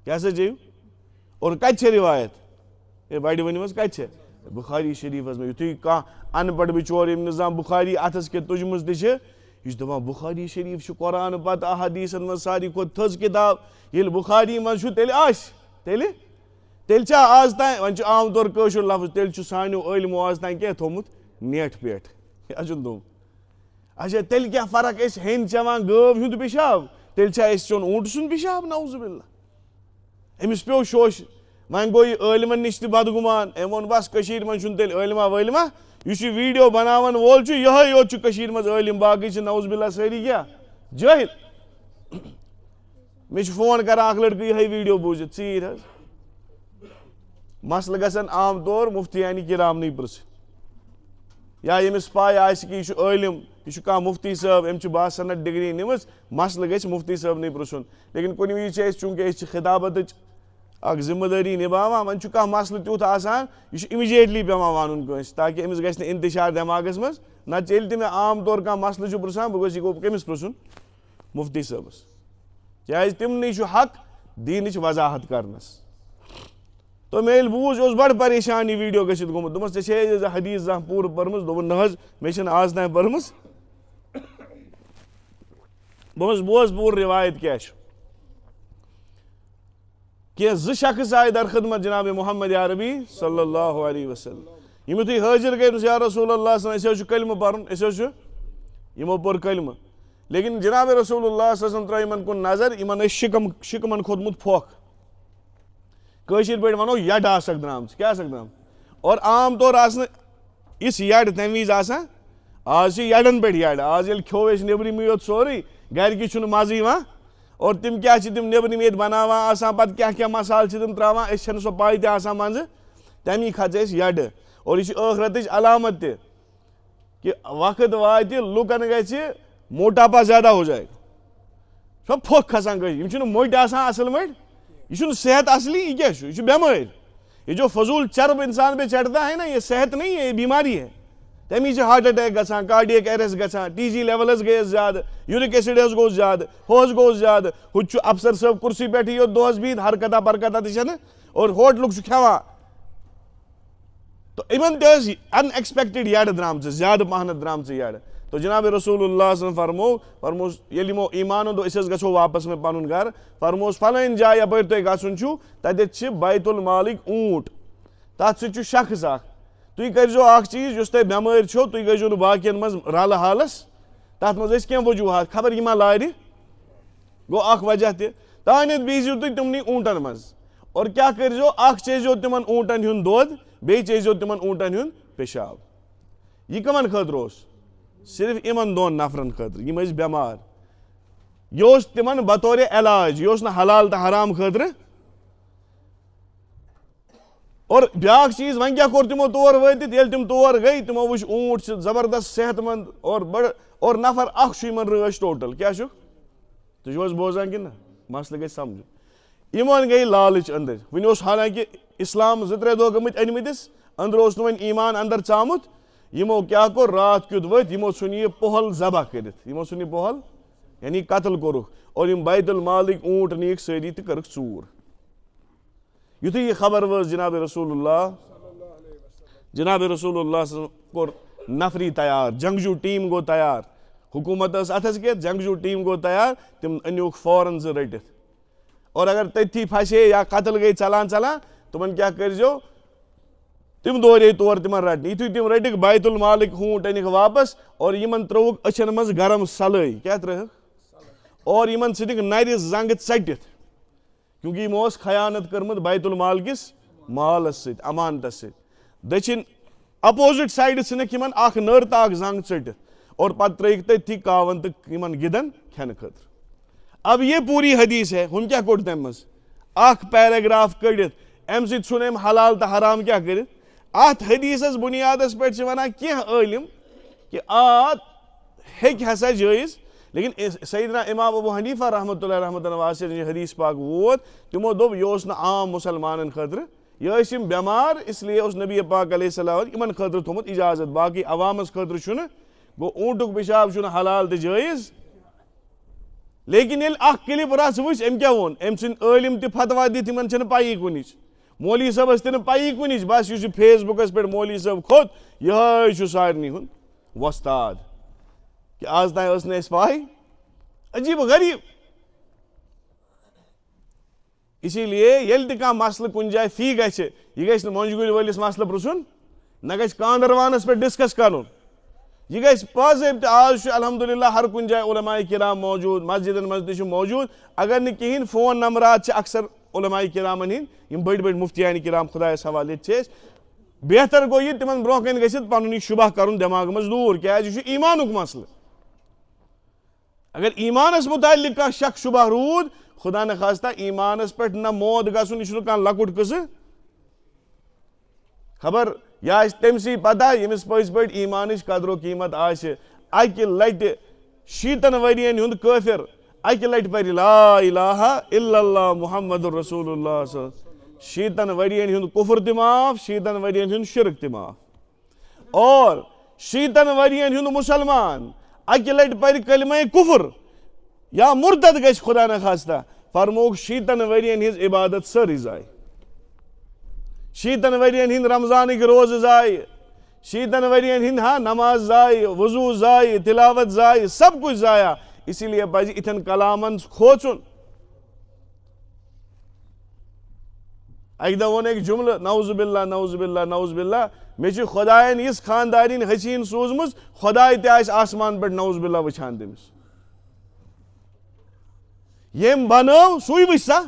کیٛاہ سا چیٚیِو اور کتہِ چھےٚ روایت ہے بڑِ ؤنِو حظ کتہِ چھےٚ بخاری شریفس منٛز یُتھُے کانٛہہ ان پڑھ بِچور ییٚمۍ نہٕ زانٛہہ بخاری اتھس کیٚتھ تُجمٕژ تہِ چھِ یہ دپان بخاری شریف چھُ قرآن پتہٕ احادیٖثن منٛز ساروی کھۄتہٕ تھٔز کِتاب ییٚلہِ بخاری منٛز چھُ تیٚلہِ آسہِ تیٚلہِ چھا آز تانۍ وۄنۍ چھُ عام طور کٲشُر لفظ تیٚلہِ چھُ سانیو عٲلمو آز تانۍ کیٛاہ تھوٚمُت نیٹ پیٹ کیٛاہ چھُن تھوٚمُت اچھا تیٚلہِ کیٛاہ فرق أسۍ ہیٚنۍ چٮ۪وان گٲو ہُنٛد پِشاب تیٚلہِ چھا أسۍ چیوٚن اوٗنٛٹ سُنٛد پِشاب نعوذ باللہ أمِس پیوٚو شوشہِ وۄنۍ گوٚو یہِ عٲلمن نِش تہِ بدگُمان أمۍ ووٚن بس کٔشیٖرِ منٛز چھُنہٕ تیٚلہِ عٲلما وٲلما یُس یہِ ویٖڈیو بناون وول چھُ یِہوٚے یوت چھُ کٔشیٖرِ منٛز عٲلم باقٕے چھِ نعوذ باللہ سٲری کیٛاہ جٲہِل مےٚ چھُ فون کران اکھ لڑکہٕ یِہوٚے ویٖڈیو بوٗزِتھ ژیٖرۍ حظ مسلہٕ گژھن عام طور مفتیانہِ کرامنٕے پرٛژھٕنۍ یا ییٚمِس پاے آسہِ کہِ یہِ چھُ عٲلم یہِ چھُ کانٛہہ مفتی صٲب أمۍ چھِ باسنت ڈگری نِمٕژ مسلہٕ گژھِ مفتی صٲبنٕے پرٛژھُن لیکن کُنہِ وِزِ چھِ أسۍ چوٗنٛکہِ أسۍ چھِ خطابتٕچ اکھ ذمہٕ دٲری نِباوان وۄنۍ چھُ کانٛہہ مسلہٕ تیُتھ آسان یہِ چھُ اِمِجیٹلی پیٚوان وَنُن کٲنٛسہِ تاکہِ أمِس گژھِ نہٕ اِنتِشار دٮ۪ماغس منٛز نتہٕ چھِ ییٚلہِ تہِ مےٚ عام طور کانٛہہ مسلہٕ چھُ پرٛژھان بہٕ گوٚژھ یہِ گوٚو کٔمِس پرٛژھُن مفتی صٲبس کیٛازِ تِمنٕے چھُ حق دیٖنٕچ وضاحت کرنس تو مےٚ ییٚلہِ بوٗز یہِ اوس بڑٕ پریشان یہِ ویٖڈیو گٔژھِتھ گوٚمُت دوٚپمس ژےٚ چھے حدیٖث زانٛہہ پوٗرٕ پٔرمٕژ دوٚپُن نہ حظ مےٚ چھَنہٕ آز تانۍ پٔرمٕژ دوٚپمس بوز پوٗرٕ روایت کیٛاہ چھُ کینٛہہ زٕ شخص آیہِ در خدمت جناب محمد عربی صلی اللہ علیہ وسلم یِم یُتھُے حٲضِر گٔے یا رسول اللہ صلی اللہ علیہ وسلم أسۍ حظ چھُ کلمہٕ پرُن أسۍ حظ چھُ یِمو پوٚر کلمہٕ لیکن جناب رسول اللہ صلی اللہ علیہ وسلم ترٛٲو یِمن کُن نظر یِمن ٲسۍ شِکمن کھوٚتمُت پھۄکھ کٲشِر پٲٹھۍ ونو یڈٕ آسکھ درٛامژٕ کیٛاہ آسکھ درٛامژٕ اور عام طور آسہٕ نہٕ یِژھ یڈٕ تمہِ وِزِ آسان آز چھِ یڈن پٮ۪ٹھ یڈٕ آز ییٚلہِ کھیوٚو اَسہِ نیبرِمٕے یوت سورُے گرِکہِ چھُنہٕ مزٕ یِوان اور تِم کیٛاہ چھِ تِم نیبرِم ییٚتہِ بناوان آسان پتہٕ کیٛاہ کیٛاہ مسالہٕ چھِ تِم ترٛاوان أسۍ چھَنہٕ سۄ پاے تہِ آسان منٛزٕ تمی کھژٕ أسۍ یڈٕ اور یہِ چھِ ٲخرتٕچ علامت تہِ کہ وقت واتہِ لُکن گژھِ موٹاپا زیادہ ہو جائے سۄ پھۄکھ کھسان کٲنٛسہِ یِم چھِنہٕ موٚٹۍ آسان اصل پٲٹھۍ یہ صحت اصلی یہ کیا یہ بیمار. یہ جو فضول چرب انسان پہ چڑھتا ہے نا یہ صحت نہیں ہے یہ بیماری ہے. تمی سے ہارٹ اٹیک گژھان کارڈیک ایرس گژھان ٹی جی لیول گئی زیادہ یورک ایسڈ گو زیادہ ہوس گو زیادہ ہُہ افسر صٲب کرسی پہ یوت دۄہس بہت حرکتہ برکتہ تہ اور ہوٹلک کھٮ۪وان. تو ان تہ ان ایکسپیکٹڈ یڑ درامژ زیادہ پہنت درامژ یڑ. تو جناب رسول اللہ صلی اللہ علیہ وسلم فرموس ییٚلہِ یِمو ایٖمانو دوٚپ أسۍ گژھو واپس میں پنُن گھر فرموس فلٲنۍ جاے یپٲرۍ تۄہہِ گژھُن چھُ تتٮ۪تھ چھِ بیت المالٕکۍ اوٗنٹ تتھ سۭتۍ چھُ شخص اکھ تُہۍ کٔرۍزیو اکھ چیٖز یُس تۄہہِ بٮ۪مٲرۍ چھو تُہۍ گٔژھۍزیو نہٕ باقین منٛز رلہٕ حالس تتھ منٛز ٲسۍ کینٛہہ وجوٗہات خبر یہِ ما لارِ گوٚو اکھ وجہ تہِ تانٮ۪تھ بِہزیو تُہۍ تِمنٕے اوٗنٹن منٛز اور کیٛاہ کٔرۍزیو اکھ چیٚزیو تِمن اوٗنٹن ہُنٛد دۄد بیٚیہِ چیٚزیو تِمن اوٗنٹن ہُنٛد پٮ۪شاب. یہِ کٕمن خٲطرٕ اوس صرف یِمن دۄن نفرن خٲطرٕ یِم ٲسۍ بٮ۪مار. یہِ اوس تِمن بطورِ علاج یہِ اوس نہٕ حلال تہٕ حرام خٲطرٕ. اور بیاکھ چیٖز وۄنۍ کیٛاہ کوٚر تِمو تور وٲتِتھ ییٚلہِ تِم تور گٔے تِمو وٕچھ اوٗنٹ چھِ زبردست صحت مند اور بڑٕ اور نفر اکھ چھُ یِمن رٲچھ ٹوٹل کیٛاہ چھُکھ تُہۍ چھِو حظ بوزان کِنہٕ نہ مسلہٕ گژھِ سمجھُن. یِمن گٔے لالٕچ أنٛدٕرۍ وُنہِ اوس حالانکہِ اسلام 2-3 دۄہ گٔمٕتۍ أنمٕتِس أنٛدرٕ اوس نہٕ وۄنۍ ایٖمان اندر ژامُت. یِمو کیٛاہ کوٚر راتھ کیُتھ ؤتھۍ یِمو ژھُن یہِ پۄہل ذبح کٔرِتھ یِمو ژھُن یہِ پۄہل یعنی قتل کوٚرُکھ اور یِم بیت المالٕکۍ اوٗنٹ نِیِکھ سٲری تہٕ کٔرٕکھ ژوٗر. یُتھُے یہِ خبر وٲژ جناب رسول اللہ کوٚر نفری تیار جنگجوٗ ٹیٖم گوٚو تیار حکوٗمت ٲس اتھس کٮ۪تھ جنگجوٗ ٹیٖم گوٚو تیار تِم أنِوُکھ فوراً زٕ رٔٹِتھ اور اگر تٔتھی پھسے یا قتل گٔے ژلان تِمن کیٛاہ کٔرۍزیو تِم دورے تور تِمن رٹنہِ یِتھُے تِم رٔٹِکھ بیت المالٕکۍ ہوٗنٹ أنِکھ واپس اور یِمن ترٛٲوُکھ أچھن منٛز گرم سلٲے کیٛاہ ترٛٲوٕکھ اور یِمن ژھٕنِکھ نرِ زنٛگہٕ ژٔٹِتھ کیونکہ یِمو ٲس خیانت کٔرمٕژ بیت المال کِس مالس سۭتۍ امانتس سۭتۍ. دٔچھِنۍ اپوزِٹ سایڈٕ ژھٕنِکھ یِمن اکھ نٔر تہٕ اکھ زنٛگ ژٔٹِتھ اور پتہٕ ترٛٲیِکھ تٔتھی کاوَن تہٕ یِمن گِدن کھٮ۪نہٕ خٲطرٕ. اب یہ پوٗری حدیث ہے ہُم کیٛاہ کوٚڑ تمہِ منٛز اکھ پیراگراف کٔڑِتھ امہِ سۭتۍ ژھُن أمۍ حلال تہٕ حرام کیٛاہ کٔرِتھ. اتھ حدیثس بُنیادس پٮ۪ٹھ چھِ ونان کینٛہہ عٲلِم کہِ ہیٚکہِ ہسا جٲیز لیکن سیدنا امام ابو حنیفہ رحمۃ اللہ واسِع یہِ حدیث پاک ووت تِمو دوٚپ یہِ اوس نہٕ عام مُسلمانن خٲطرٕ یہِ ٲسۍ یِم بٮ۪مار اسلیے اوس نبی پاک علیہ السلام یِمن خٲطرٕ تھوٚمُت اِجازت باقٕے عوامس خٲطرٕ چھُنہٕ. گوٚو اوٗنٹُک پِشاب چھُنہٕ حلال تہٕ جٲیز لیکن ییٚلہِ اکھ کلپ رژھ وٕچھ أمۍ کیٛاہ ووٚن أمۍ ژھٕنۍ عٲلِم تہِ فتوا دِتھ یِمن چھنہٕ پیی کُنِچ مولوی صٲبس تہِ نہٕ پیی کُنِچ بس یُس یہِ فیس بُکس پٮ۪ٹھ مولوی صٲب کھوٚت یِہوے چھُ سارنٕے ہُنٛد وۄستاد کہِ آز تام ٲس نہٕ اَسہِ پاے عجیٖب غریٖب. اسی لیے ییٚلہِ تہِ کانٛہہ مسلہٕ کُنہِ جایہِ فی گژھِ یہِ گژھِ نہٕ مۄنٛجہِ گُلۍ وٲلِس مسلہٕ پرٛژھُن نہ گژھِ کاندروانس پٮ۪ٹھ ڈسکس کرُن یہِ گژھِ باضٲبطہٕ آز چھُ الحمدللہ ہر کُنہِ جایہِ علماء کرام موجوٗد مسجدن منٛز تہِ چھُ موجوٗد اگر نہٕ کِہینۍ فون نمبرات چھِ اکثر علماء کرامن ہٕنٛدۍ یِم بٔڑۍ بٔڑۍ مُفتیانہِ کرام خۄدایس حوالہٕ ییٚتہِ چھِ أسۍ بہتر گوٚو یہِ تِمن برونٛہہ کَنہِ گٔژھِتھ پنُن یہِ شُبہ کرُن دٮ۪ماغہٕ منٛز دوٗر کیٛازِ یہِ چھُ ایٖمانُک مسلہٕ. اگر ایٖمانس مُتعلق کانٛہہ شک شُبہ روٗد خدا نخواستہ ایٖمانس پٮ۪ٹھ نہ موت گژھُن یہِ چھُنہٕ کانٛہہ لۄکُٹ قٕصہٕ خبر یہِ آسہِ تٔمسٕے پتہ ییٚمِس پٔزۍ پٲٹھۍ ایٖمانٕچ قدر و قیٖمت آسہِ اکہِ لٹہِ 60 ؤرین ہُنٛد کٲفِر اکہِ لٹہِ پرِ لا الہ الا اللہ محمد رسول اللہ 60 ؤرین ہُنٛد کُفر تہِ معاف 60 ؤرین ہُنٛد شرک تہِ معاف اور 60 ؤرین ہُنٛد مُسلمان اکہِ لٹہِ پرِ کلمہ کُفر یا مُرتد گژھِ خدا نخواستہ فرمووُکھ 60 ؤرین ہٕنٛز عبادت سٲرٕے ضایہِ 60 ؤرین ہٕنٛدۍ رمضانٕکۍ روزٕ ضایہِ 60 ؤرین ہٕنٛدۍ نماز ضایہِ وضوٗ ضایہِ تلاوت ضایہِ سب کچھ ضایع اسی لیے پزِ یِتھٮ۪ن کلامن کھوژُن. اکہِ دۄہ ووٚن أکۍ جملہٕ نعوذ باللہ نعوذ باللہ نعوذ باللہ مےٚ چھِ خۄداین یِژھ خاندارِنۍ حسیٖن سوٗزمٕژ خۄداے تہِ آسہِ آسمان پٮ۪ٹھ نعوذ باللہ وٕچھان تٔمِس ییٚمۍ بنٲو سُے وٕچھ سا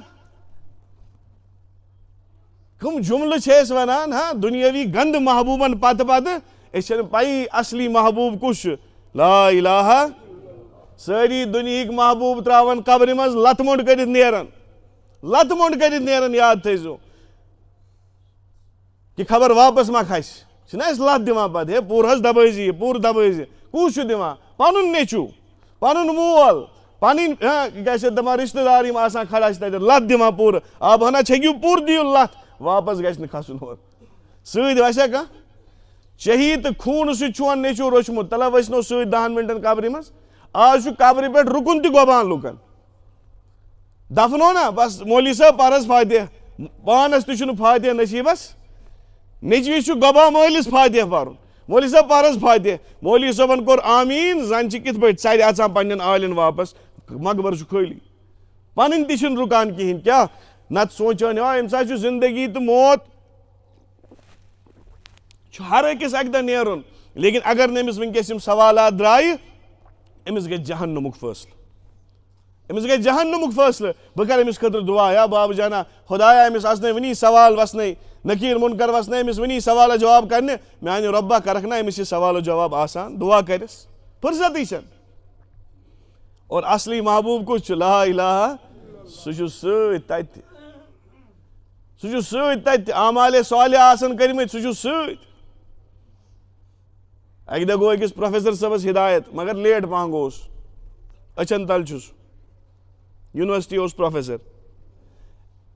کٕم جملہٕ چھِ أسۍ ونان دُنیٲوی گنٛدٕ محبوٗبن پتہٕ پتہٕ أسۍ چھنہٕ پیی اصلی محبوٗب کُس چھُ. لا الہ سٲری دُنہِکۍ محبوٗب تراون قبرِ منٛز لتہٕ موٚنٛڈ کٔرِتھ نیرن یاد تھٲیزیو کہِ خبر واپس ما کھسہِ چھِنہ أسۍ لتھ دِوان پتہٕ ہے پوٗرٕ حظ دبٲیزِ یہِ پوٗرٕ دبٲیزِ کُس چھُ دِوان پنُن نیٚچوٗ پنُن مول پنن کیا دپان رشتہ دار یم آسان کھڑا لت دِوان پوٗرٕ آب ہنا چھٔکِو پوٗرٕ دِیِو لت واپس گژھِ نہٕ کھسُن ہور سۭتۍ وسیا کانٛہہ شہید تہٕ خوٗنہٕ سۭتۍ چون نیٚچوٗ روچمُت تلا ؤسنو سۭتۍ 10 منٹن قبرِ منٛز آز چھُ قبرِ پٮ۪ٹھ رُکُن تہِ گۄبان لُکن دفنو نا بس مولوی صٲب پر حظ فاتحہ پانس تہِ چھُنہٕ فاتحہ نصیٖبس نیٚچوِس چھُ گۄبان مٲلِس فاتحہ پرُن مولوی صٲب پر حظ فاتحہ مولوی صٲبن کوٚر آمیٖن زن چھِ کِتھ پٲٹھۍ ژرِ اژان پننٮ۪ن عالٮ۪ن واپس مقبر چھُ خٲلی پنٕنۍ تہِ چھِنہٕ رُکان کِہیٖنۍ کیٛاہ نتہٕ سونٛچان أمۍ ساتہٕ چھُ زندگی تہٕ موت چھُ ہر أکِس اکہِ دۄہ نیرُن لیکن اگر نہٕ أمِس وٕنکیٚس یِم سوالات درٛایہِ أمِس گژھِ جہنمُک فٲصلہٕ أمِس گژھِ جہنمُک فٲصلہٕ بہٕ کرٕ أمِس خٲطرٕ دُعا یا بابا جانا خۄدایا أمِس آسنَے وٕنی سوال وسنَے نقیٖر مُنکر وسنَے أمِس وٕنی سوالہ جواب کرنہِ میانہِ رۄبا کرکھ نا أمِس یہِ سوالو جواب آسان دُعا کٔرِس فُرصتٕے چھنہٕ اور اصلی محبوٗب کُس چھُ لا الہ سُہ چھُ سۭتۍ تتہِ سُہ چھُ سۭتۍ تتہِ اعمالے صالحہ آسن کٔرمٕتۍ سُہ چھُ سۭتۍ اکہِ دۄہ گوٚو أکِس پروفیسر صٲبس ہدایت مگر لیٹ پہن گوٚوُس أچھن تل چھُس یونیورسٹی اوس پروفیسر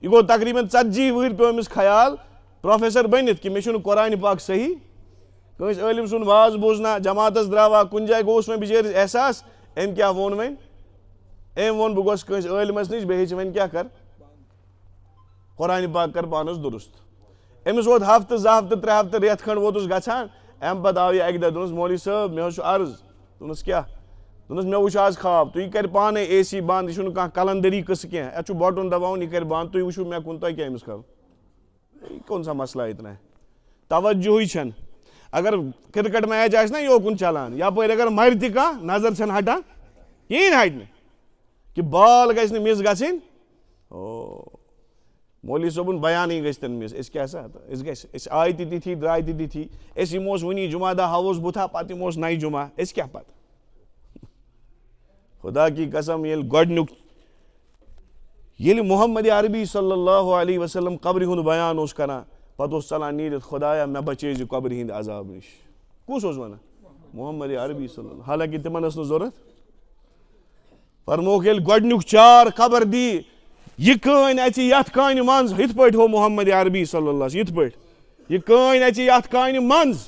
یہ گوٚو تقریٖباً 40 وٕہٕرۍ پیوٚو أمِس خیال پروفیسر بٔنِتھ کہِ مےٚ چھُنہٕ قرآنہِ پاک صحیح کٲنٛسہِ عٲلِم سُنٛد واز بوزنا جماعتس درٛاوا کُنہِ جایہِ گوٚوُس وۄنۍ بِچٲرِس احساس أمۍ کیٛاہ ووٚن وۄنۍ أمۍ ووٚن بہٕ گوٚژھ کٲنٛسہِ عٲلمس نِش بیٚیہِ ہیٚچھِ وۄنۍ کیٛاہ کر قرآنہِ پاک کر پانس درست أمِس ووت ہفتہٕ 2 ہفتہٕ 3 ہفتہٕ رٮ۪تھ کھنٛڈ ووتُس گژھان اَمہِ پتہٕ آو یہِ اکہِ دۄہ دوٚپنس مولوی صٲب مےٚ حظ چھُ عرض دوٚپنس کیٛاہ دوٚپنس مےٚ وٕچھ آز خواب تُہۍ کرِ پانے اے سی بنٛد یہِ چھُنہٕ کانٛہہ کلندری قٕصہٕ کینٛہہ اتھ چھُ بٹُن دباوُن یہِ کرِ بنٛد تُہۍ وٕچھِو مےٚ کُن تۄہہِ کیٛاہ أمِس کرُن یہِ کون سا مسلہ اتنا توجہٕے چھنہٕ اگر کرکٹ میچ آسہِ نا یوکُن چلان یپٲرۍ اگر مرِ تہِ کانٛہہ نظر چھنہٕ ہٹان کِہیٖنۍ ہٹہِ نہٕ کہِ بال گژھِ نہٕ مِس گژھٕنۍ مولوی صٲبُن بیانٕے گژھِ تَنہٕ مِس أسۍ کیٛاہ سا أسۍ آیہِ تہِ تِتھی درٛاے تہِ تِتھی أسۍ یِموس وٕنی جمعہ دۄہ ہاووس بُتھا پتہٕ یِموس نَیہِ جمعہ أسۍ کیٛاہ پتہٕ خدا کی قسم ییٚلہِ گۄڈنیُک ییٚلہِ محمد عربی صلی اللہ علیہ وسلم قبرِ ہُنٛد بیان اوس کران پتہٕ اوس ژلان نیٖرِتھ خۄدایا مےٚ بچٲیزِ قبرِ ہِنٛدِ عذاب نِش کُس اوس ونان محمد عربی صلی اللہ حالانکہِ تِمن ٲس نہٕ ضوٚرتھ فرمووُکھ ییٚلہِ گۄڈنیُک چار خبر دی یہِ کٲنۍ اژِ یتھ کانہِ منٛز یِتھ پٲٹھۍ ہوو محمد عربی صلی اللہ یِتھ پٲٹھۍ یہِ کٲنۍ اژِ یتھ کانہِ منٛز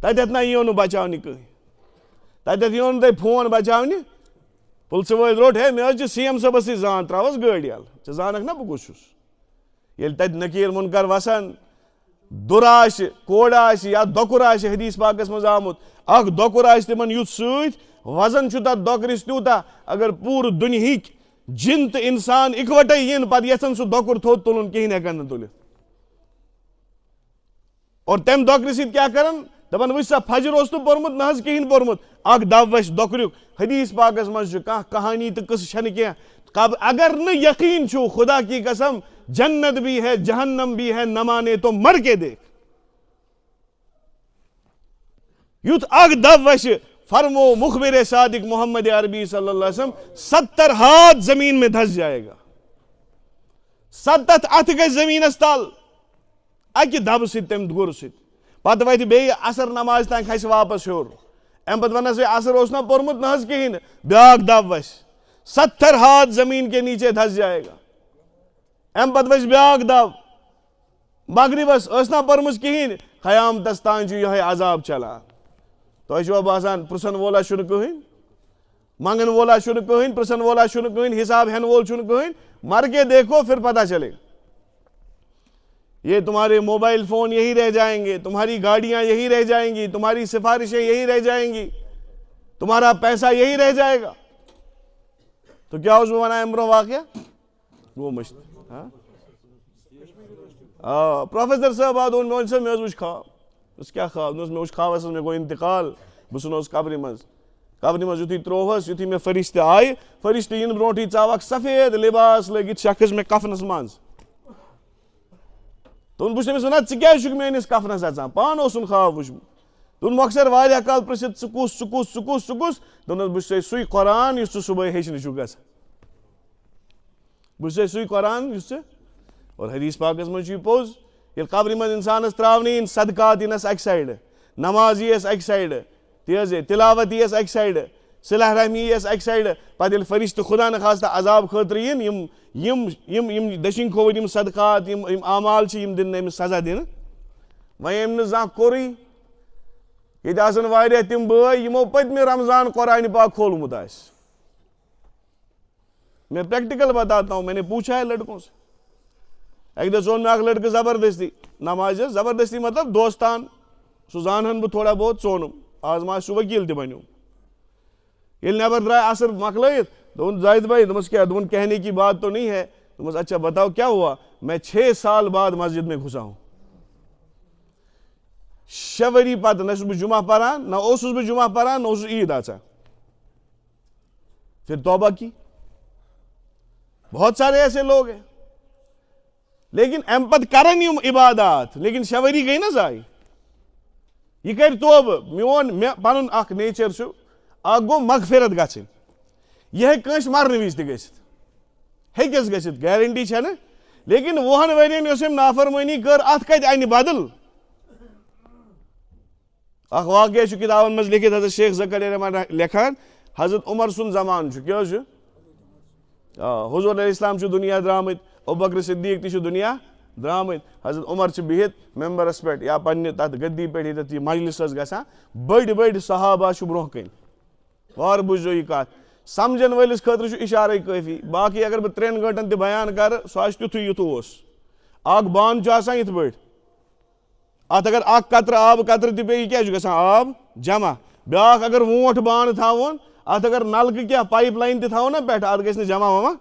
تتٮ۪تھ نہ یِیو نہٕ بچاونہِ کٕہٕنۍ تتٮ۪تھ یِیو نہٕ تۄہہِ فون بچاونہِ پُلسہٕ وٲلۍ روٚٹ ہے مےٚ حظ چھِ سی ایم صٲبس سۭتۍ زان تراوس گٲڑۍ یلہٕ ژٕ زانکھ نا بہٕ کُس چھُس ییٚلہِ تتہِ نقیٖر مُنکر وسان دُر آسہِ کوڑٕ آسہِ یا دۄکُر آسہِ حدیٖث پاکس منٛز آمُت اکھ دۄکُر آسہِ تِمن یُتھ سۭتۍ وزن چھُ تتھ دۄکرِس تیوٗتاہ اگر پوٗرٕ دُنہِکۍ جِن تہٕ اِنسان اِکوٹے یِن پتہٕ یژھن سُہ دۄکُر تھوٚد تُلُن کِہیٖنۍ ہٮ۪کن نہٕ تُلِتھ اور تمہِ دۄکرِ سۭتۍ کیٛاہ کرن دپان وٕچھ سا فجر اوس نہٕ پوٚرمُت نہ حظ کِہیٖنۍ پوٚرمُت اکھ دب وسہِ دۄکریُک حدیٖث پاکس منٛز چھُ کانٛہہ کہانی تہٕ قٕصہٕ چھنہٕ کینٛہہ اگر نہٕ یقیٖن چھُو خدا کی قسم جنت بھی ہے جہنم بھی ہے نہ مانے تو مر کے دیکھ یُتھ اکھ دب وسہِ فرمو مخبر صادق محمد عربی صلی اللہ علیہ وسلم 70 ہاتھ زمین میں دھس جائے گا 7 اتھٕ گژھِ زمیٖنس تل اکہِ دبہٕ سۭتۍ تمہِ گُرٕ سۭتۍ پتہٕ وتھِ بیٚیہِ عصر نماز تانۍ کھسہِ واپس ہیوٚر امہِ پتہٕ ونس ہے عصر اوس نا پوٚرمُت نہ حظ کِہیٖنۍ نہٕ بیاکھ دب وسہِ 70 ہاتھ زمین کے نیچے دھس جائے گا امہِ پتہٕ وسہِ بیاکھ دب مغربس ٲس نا پٔرمٕژ کِہیٖنۍ قیامتس تانۍ چھُ یِہوے عذاب چلان تۄہہِ چھُوا باسان پرژھن وولا چھُنہٕ کٕہٕنۍ منگن وولا چھُنہٕ کٕہٕنۍ پرژھن وولا چھُنہٕ کٕہٕنۍ حساب ہٮ۪نہٕ وول چھُنہٕ کٕہٕنۍ مر کے دیکھو پھر پتہ چلے گا یہ تمہارے موبائل فون یہی رہ جائیں گے تمہاری گاڑیاں یہی رہ جائیں گی تمہاری سفارشیں یہی رہ جائیں گی تمہارا پیسہ یہی رہ جائے گا تو کیا اوس بہٕ ونان امہِ برونٛہہ واقعہ گوٚو مٔشتٕے پروفیسر صٲب آو دوٚپُن مےٚ صٲب مےٚ حظ وٕچھ خواب دوٚپُس کیٛاہ خواب دوٚپُس مےٚ وٕچھ خوابس منٛز مےٚ گوٚو انتقال بہٕ ژھٕنوس قبرِ منٛز یُتھُے ترٛووہس یُتھُے مےٚ فرشتہٕ آیہِ فرشتہٕ یِنہٕ برونٛٹھٕے ژاو اکھ سفید لباس لٲگِتھ شخص مےٚ کفنس منٛز دوٚپُن بہٕ چھُس تٔمِس ونان ژٕ کیٛازِ چھُکھ میٲنِس کفنس اژان پانہٕ اوسُن خواب وٕچھمُت دوٚپُن مۄخصر واریاہ کال پرٛژھِتھ ژٕ کُس دوٚپنس بہٕ چھُسے سُے قرآن یُس ژٕ صُبحٲے ہیٚچھنہِ چھُکھ گژھان بہٕ چھُسے سُے قرآن یُس ژٕ اور حدیٖث پاکس منٛز چھُ یہِ پوٚز ییٚلہِ قبرِ منٛز اِنسانس تراونہٕ یِن صدقات یِنس اکہِ سایڈٕ نماز یِیَس اکہِ سایڈٕ تی حظ تِلاوت یِیَس اکہِ سایڈٕ صلح رحمی یس اکہ سائڈ پتہ ییٚلہِ فرشتہ خدا نخواستہ عذاب خٲطرٕ یِن یِم دٔچھِنۍ کھووٕرۍ یِم صدقات یِم اعمال چھِ یِم دِنہٕ أمِس سزا دِنہٕ وۄنۍ أمۍ نہٕ زانٛہہ کوٚرُے ییٚتہِ آسن واریاہ تِم بٲے یِمو پٔتمہِ رمضان قرآنِ پاک کھولمُت آسہِ میں پریکٹیکل بتاتا ہوں میں نے پوچھا ہے لڑکوں سے اکہ دۄہ ژون مےٚ اکھ لڑکہٕ زبردستی نمازِ زبردستی مطلب دوستان سُہ زانہن بہٕ تھوڑا بہت ژونُم آز ما آسہِ سُہ ؤکیٖل تہِ بنیوم ییٚلہِ نیبر درٛاے عصر مۄکلٲیِتھ دوٚپُن زاہد بھائی دوٚپمَس کیٛاہ دوٚپُن کہنے کی بات تو نہیں ہے دوٚپمَس اچھا بتاؤ کیا ہوا میں 6 سال بعد مسجد میں گھسا ہوں 6 ؤری پتہٕ نہ چھُس بہٕ جمعہ پران نہ اوسُس بہٕ جمعہ پران نہ اوسُس عید آسان پھر توبہ کی بہت سارے ایسے لوگ ہیں لیکن امہِ پتہٕ کرن یِم عبادات لیکن 6 ؤری گٔے نا ضایہِ یہِ کرِ توبہٕ میون مےٚ پنُن اکھ نیچر چھُ اکھ گوٚو مغفرت گژھٕنۍ یہِ ہیٚکہِ کٲنٛسہِ مرنہٕ وِزِ تہِ گٔژھِتھ ہیٚکٮ۪س گٔژھِتھ گیرنٹی چھنہٕ لیکن 10 ؤرین یۄس أمۍ نافرمٲنی کٔر اتھ کتہِ انہِ بدل اکھ واقعہ چھُ کتابن منٛز لیکھِتھ حضرت شیخ زکریا رحمان لیکھان حضرت عمر سُنٛد زمانہٕ چھُ کیٛاہ حظ چھُ حضور علیہ السلام چھُ دُنیا درٛامٕتۍ ابوبکر صدیق تہِ چھُ دُنیا درٛامٕتۍ حضرت عمر چھِ بِہِتھ ممبرس پٮ۪ٹھ یا پننہِ تتھ گدی پٮ۪ٹھ ییٚتٮ۪تھ یہِ مجلس ٲس گژھان بٔڑۍ بٔڑۍ صحابہ چھُ برونٛہہ کَنۍ غور بوٗزِو یہِ کتھ سمجھن وٲلِس خٲطرٕ چھُ اِشارے کٲفی باقٕے اگر بہٕ 3 گٲنٛٹن تہِ بیان کرٕ سُہ آسہِ تیُتھُے یُتھ اوس اکھ بانہٕ چھُ آسان یِتھ پٲٹھۍ اتھ اگر اکھ قطرٕ آبہٕ قطرٕ تہِ پیٚیہِ یہِ کیٛاہ چھُ گژھان آب جمع بیٛاکھ اگر وونٛٹھ بانہٕ تھاوون اتھ اگر نلکہٕ کیٛاہ پایپ لاین تہِ تھاوو نا پٮ۪ٹھٕ اتھ گژھِ نہٕ جمع ومع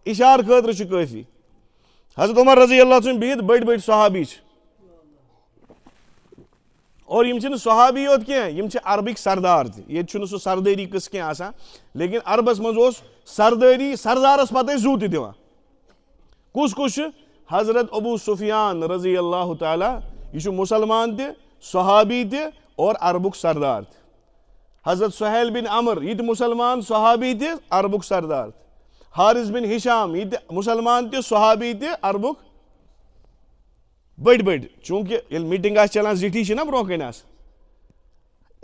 اِشارٕ خٲطرٕ چھُ کٲفی حضرت عمر رضی اللہ چھُنہٕ بِہِتھ بٔڑۍ بٔڑۍ صحابی چھِ اور یِم چھِنہٕ صحابی یوت کینٛہہ یِم چھِ عربٕکۍ سردار تہِ ییٚتہِ چھُنہٕ سُہ سردٲری قٕصہٕ کینٛہہ آسان لیکن عربس منٛز اوس سردٲری سردارس پتہٕ ٲسۍ زوٗ تہِ دِوان کُس کُس چھُ حضرت ابو سفیان رضی اللہ تعالیٰ یہ چھُ مُسلمان تہِ صحابی تہِ اور عربُک سردار تہِ حضرت سہیل بن عمر یہ تہِ مُسلمان صحابی تہِ عربُک سردار تہِ حارث بن ہشام یہ تہِ مُسلمان تہِ صحابی تہِ عربُک بٔڑۍ بٔڑۍ چوٗنٛکہِ ییٚلہِ میٖٹِنٛگ آسہِ چلان زِٹھی چھِ نا برونٛہہ کَنۍ آسان